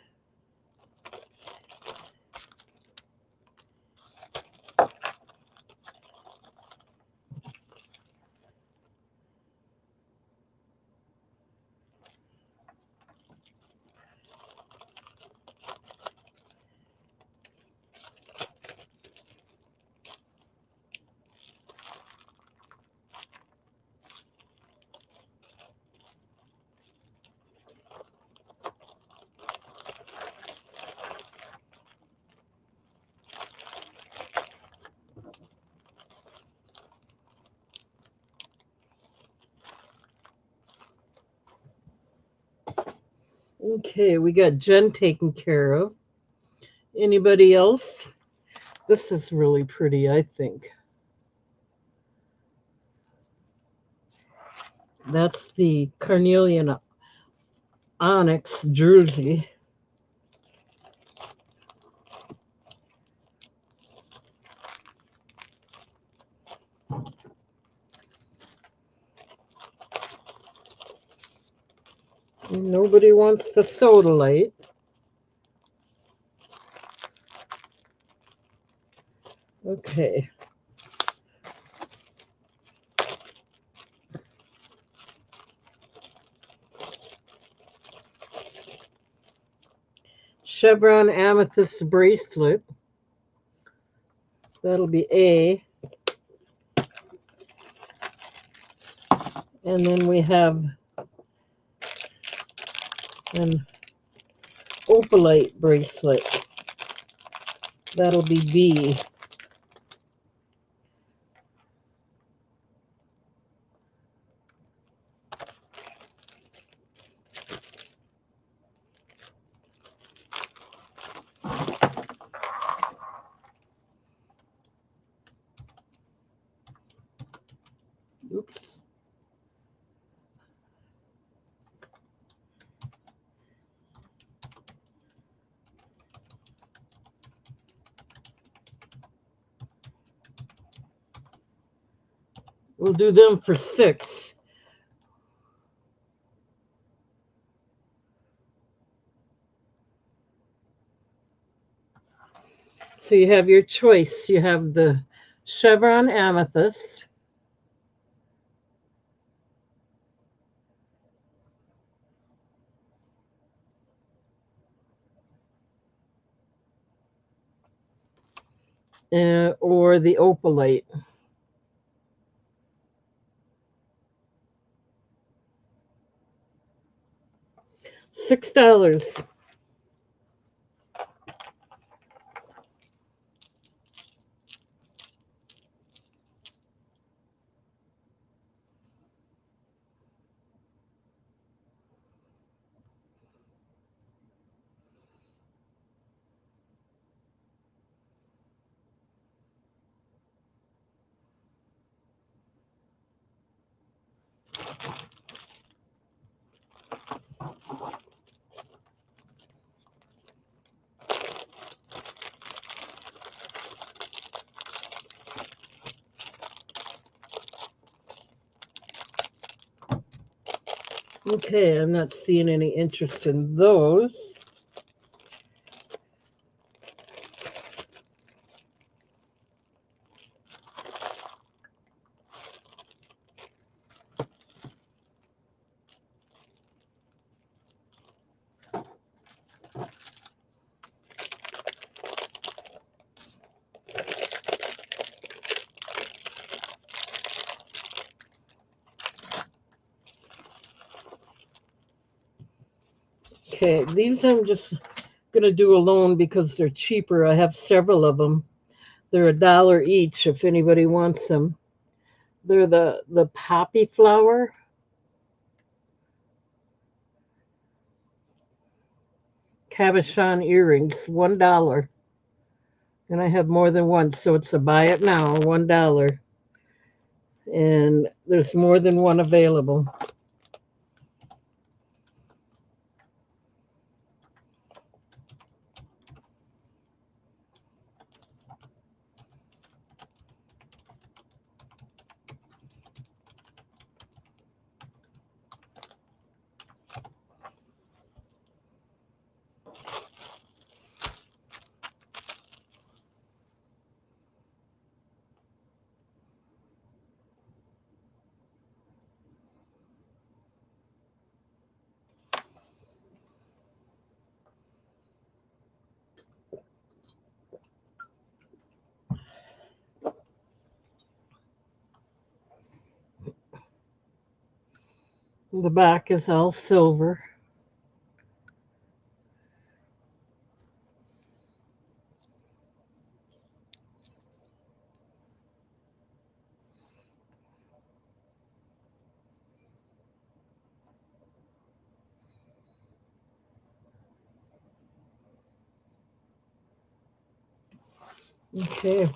Okay, we got Jen taken care of. Anybody else? This is really pretty, I think. That's the Carnelian Onyx jersey. Nobody wants the soda light. Okay. Chevron amethyst bracelet. That'll be A. And then we have an opalite bracelet. That'll be B. Oops. We'll do them for 6. So you have your choice. You have the chevron amethyst, or the opalite. $6. Okay, I'm not seeing any interest in those. Okay, these I'm just going to do alone because they're cheaper. I have several of them. They're $1 each if anybody wants them. They're the poppy flower. Cabochon earrings, $1. And I have more than one, so it's a buy it now, $1. And there's more than one available. The back is all silver. Okay.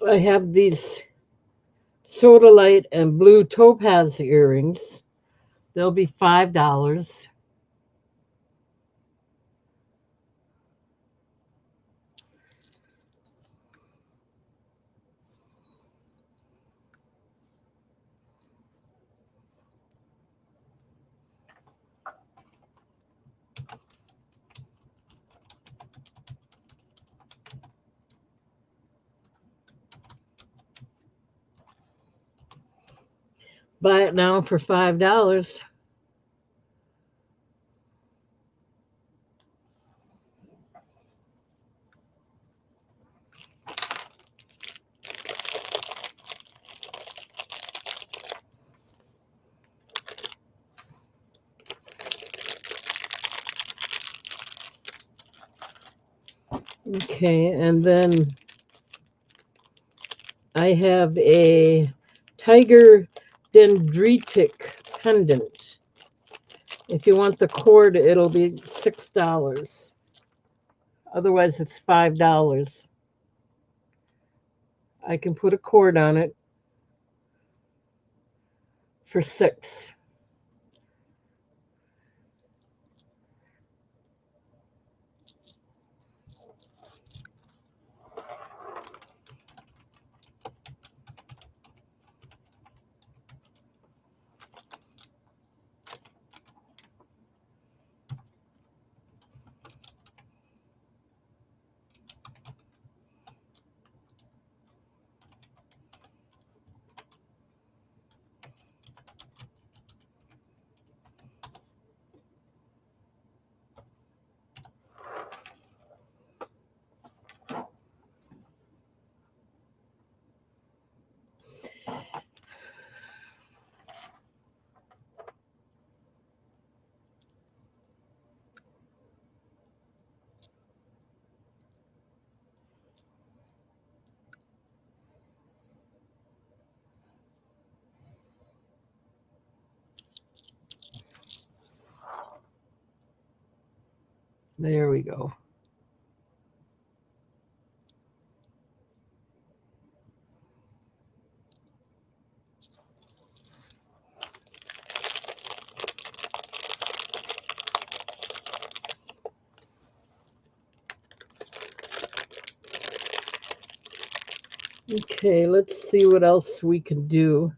I have these Sodalite and blue topaz earrings. They'll be $5. Buy it now for $5. Okay, and then I have a tiger dendritic pendant. If you want the cord, it'll be $6. Otherwise, it's $5. I can put a cord on it for 6. There we go. Okay, let's see what else we can do.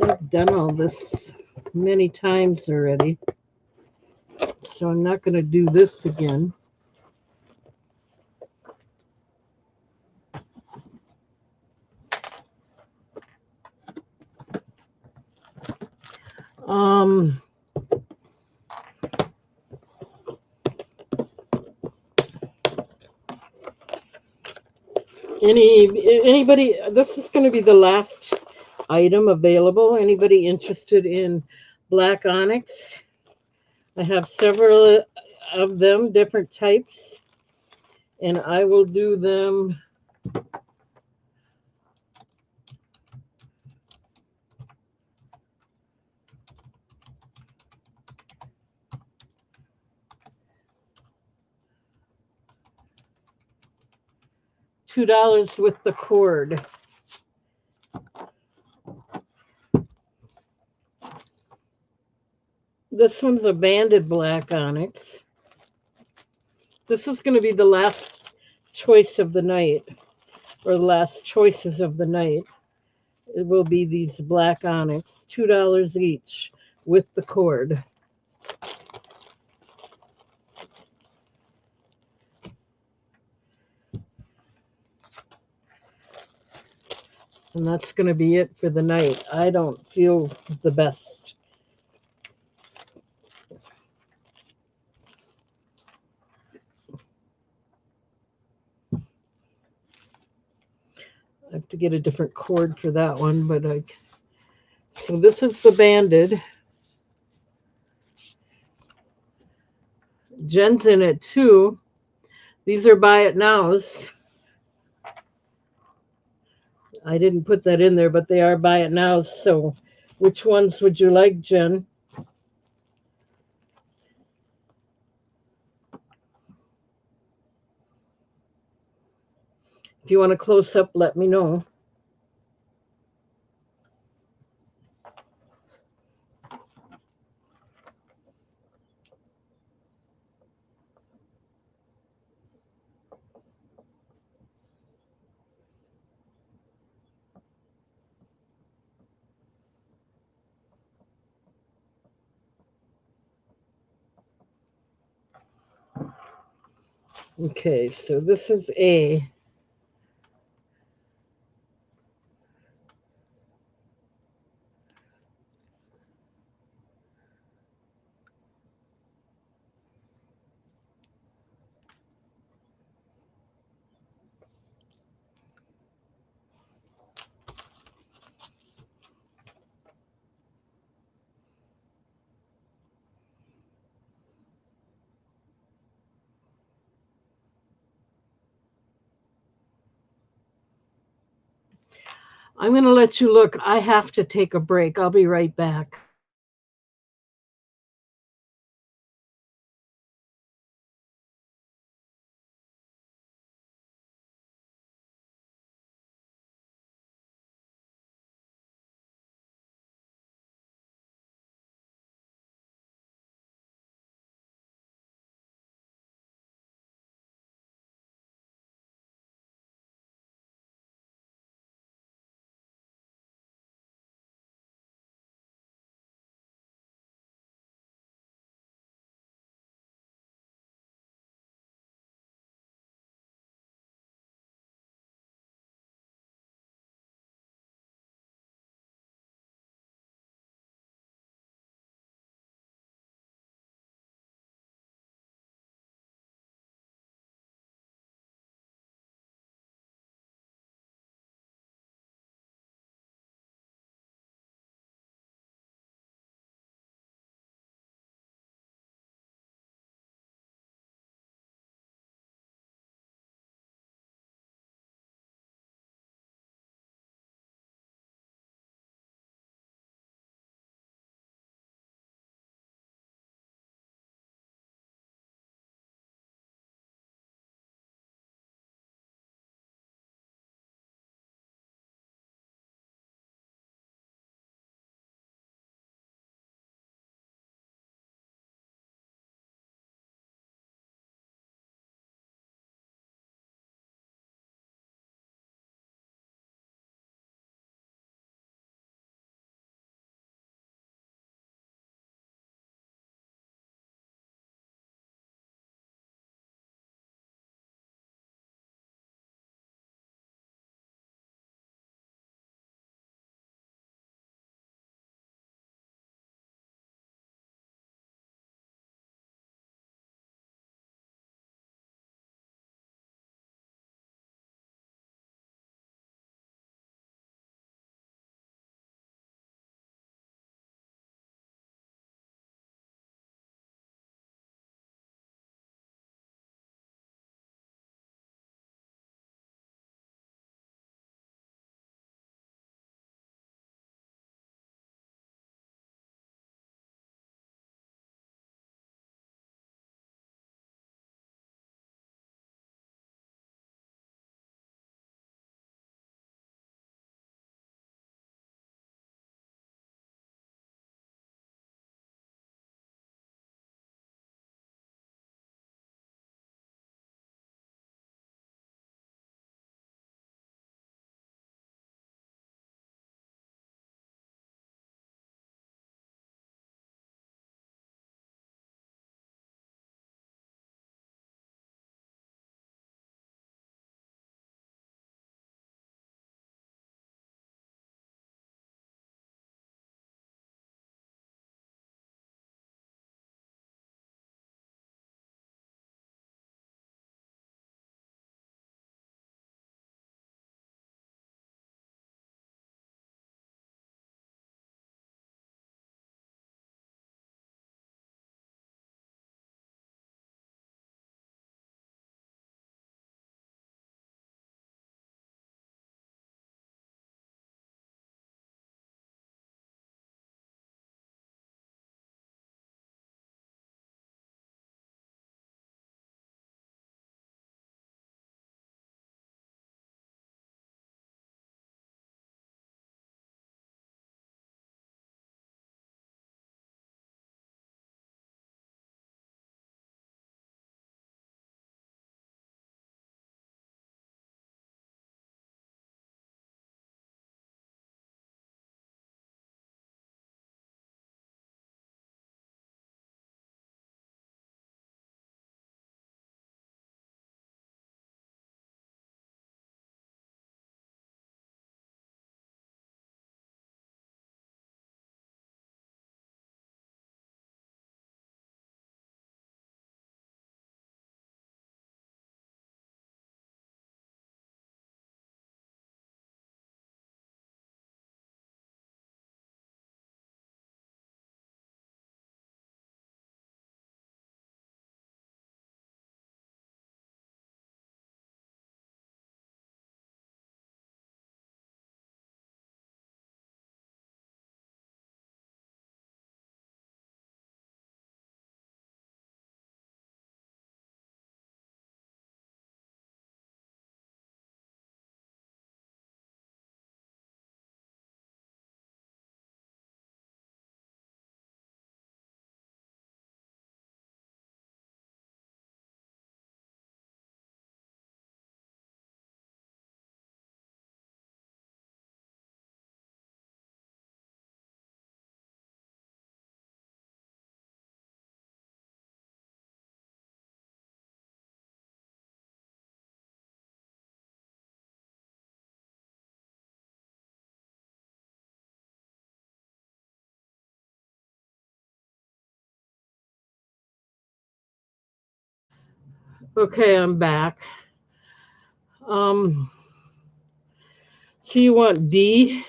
I've done all this many times already, so I'm not going to do this again. Um, anybody, this is going to be the last item available. Anybody interested in black onyx? I have several of them, different types, and I will do them $2 with the cord. This one's a banded black onyx. This is going to be the last choice of the night, or the last choices of the night. It will be these black onyx, $2 each with the cord. And that's going to be it for the night. I don't feel the best. I have to get a different cord for that one, but so this is the banded. Jen's in it too. These are buy it nows. I didn't put that in there, but they are buy it nows. So which ones would you like, Jen? If you want a close up, let me know. Okay, so this is A. I'm going to let you look. I have to take a break. I'll be right back. Okay, I'm back. Um, so you want D?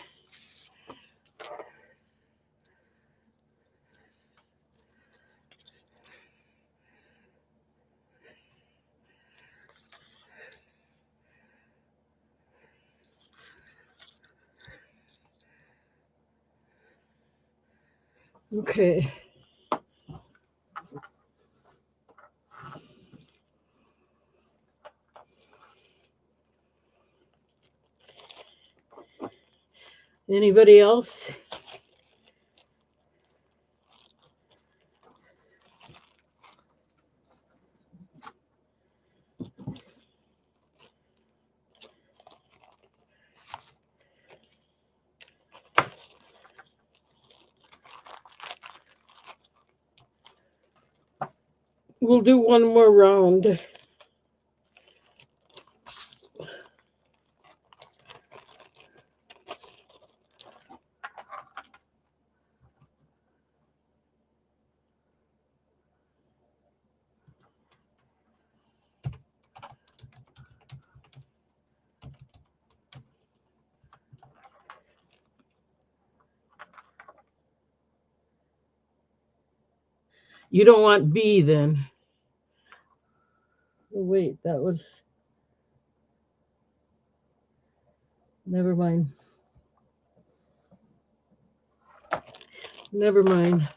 Okay. Anybody else? We'll do one more round. You don't want B then. Oh, wait, that was. Never mind. Never mind.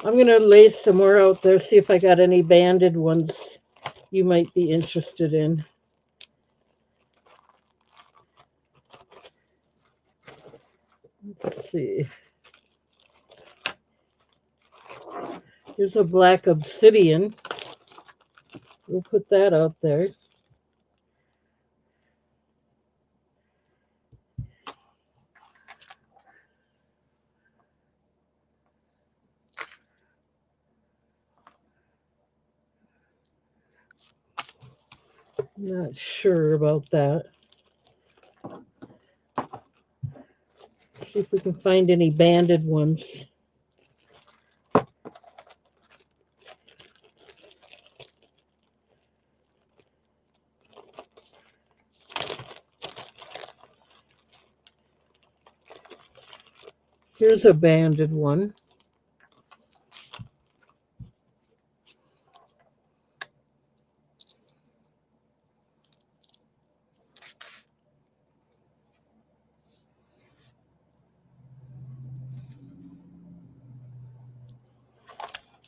I'm going to lay some more out there, see if I got any banded ones you might be interested in. Let's see. Here's a black obsidian. We'll put that out there. Not sure about that. See if we can find any banded ones. Here's a banded one.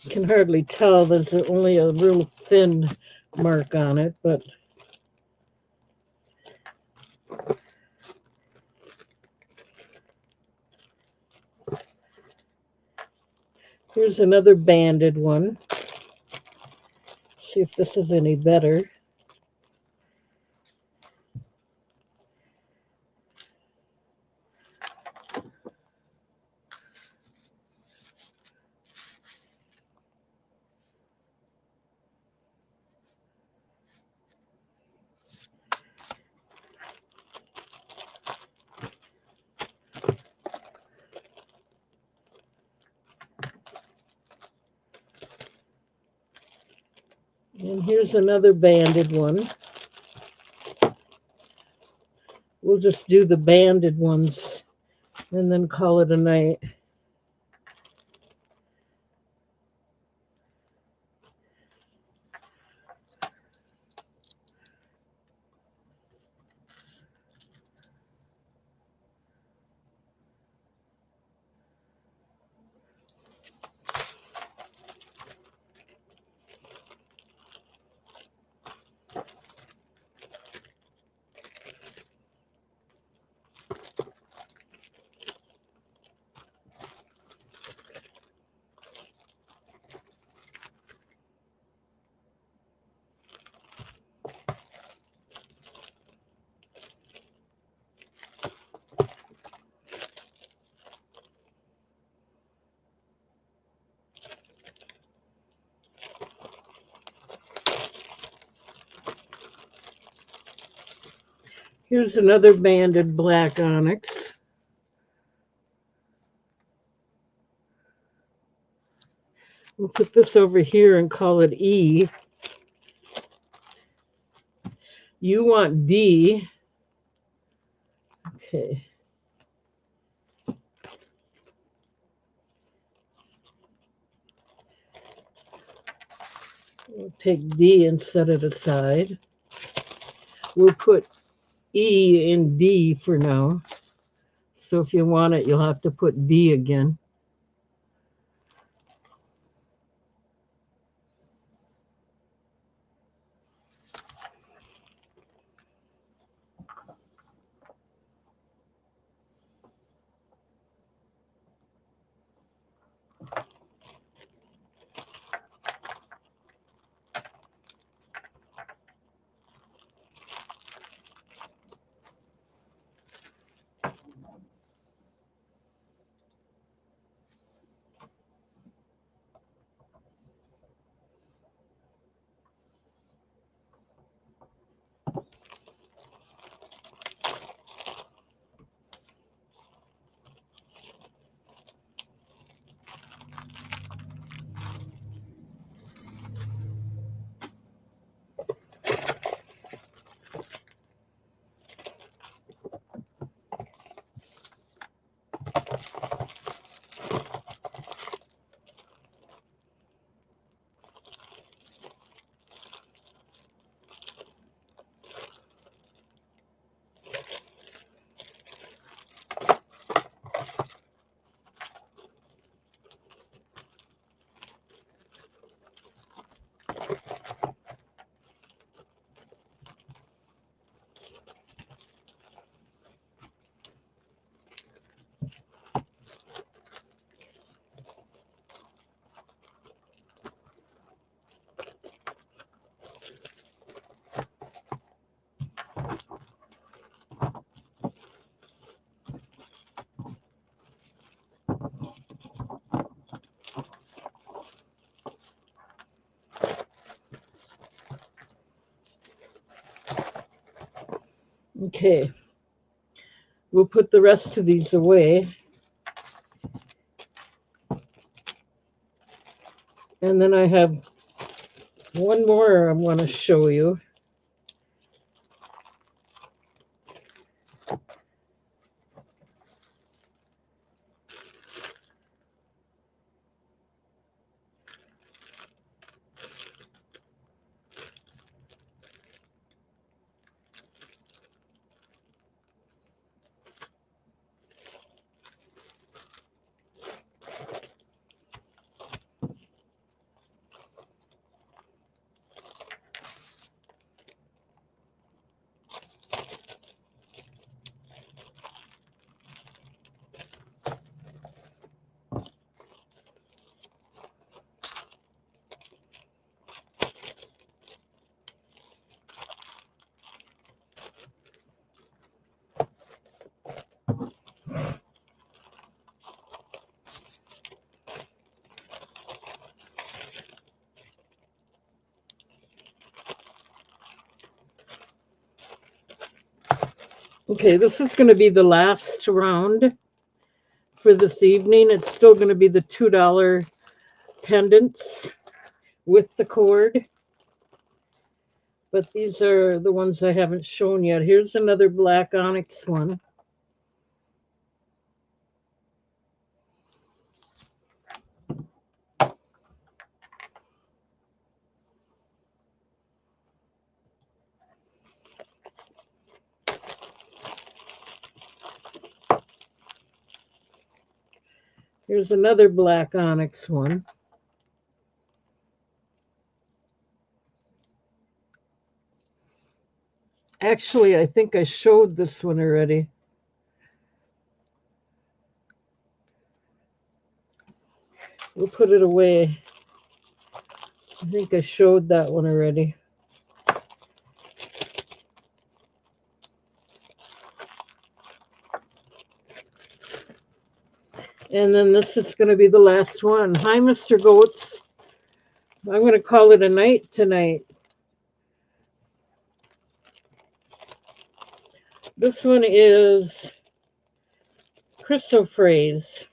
You can hardly tell. There's only a real thin mark on it, but here's another banded one. See if this is any better. And here's another banded one. We'll just do the banded ones and then call it a night. Here's another banded black onyx. put this over here and call it E. You want D. Okay. We'll take D and set it aside. We'll put E in D for now. So if you want it, you'll have to put D again. Okay. We'll put the rest of these away. And then I have one more I want to show you. Okay, this is going to be the last round for this evening. It's still going to be the $2 pendants with the cord. But these are the ones I haven't shown yet. Here's another black onyx one. Here's another black onyx one. Actually, I think I showed this one already. We'll put it away. I think I showed that one already. And then this is going to be the last one. Hi, Mr. Goats. I'm going to call it a night tonight. This one is chrysoprase.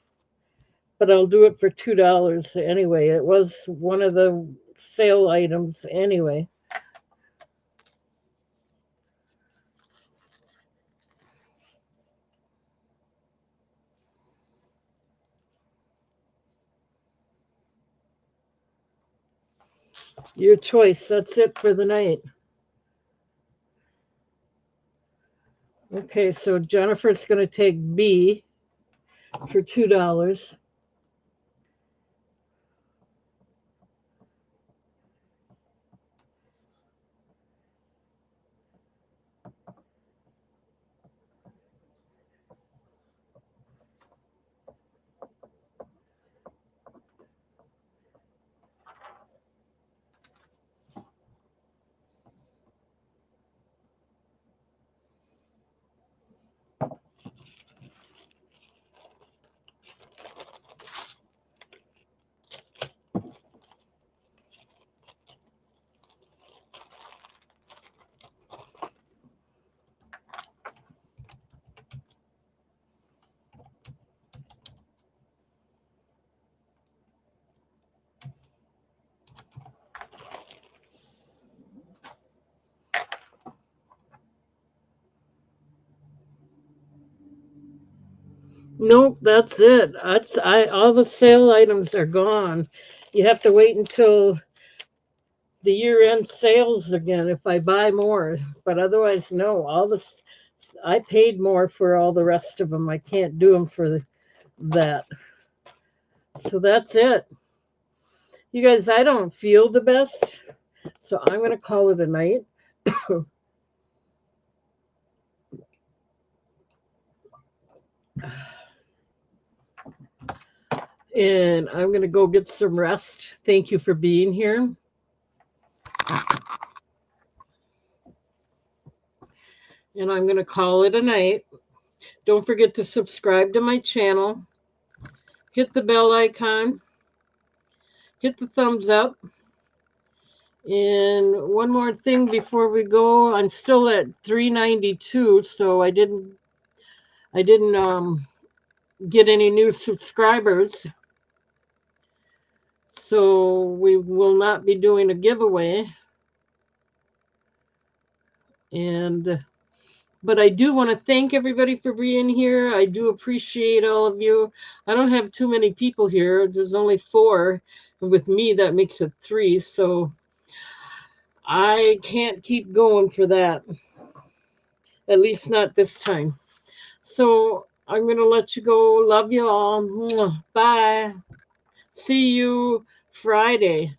but I'll do it for $2 anyway. It was one of the sale items anyway. Your choice. That's it for the night. Okay, so Jennifer's going to take B for $2. Nope, that's it. All the sale items are gone. You have to wait until the year-end sales again if I buy more, but otherwise no. I paid more for all the rest of them. I can't do them for that. So that's it. You guys, I don't feel the best, so I'm going to call it a night. And I'm going to go get some rest. Thank you for being here. And I'm going to call it a night. Don't forget to subscribe to my channel. Hit the bell icon. Hit the thumbs up. And one more thing before we go. I'm still at 392, so I didn't get any new subscribers. So we will not be doing a giveaway. But I do want to thank everybody for being here. I do appreciate all of you. I don't have too many people here. There's only 4. And with me, that makes it 3. So I can't keep going for that. At least not this time. So I'm going to let you go. Love you all. Bye. See you Friday.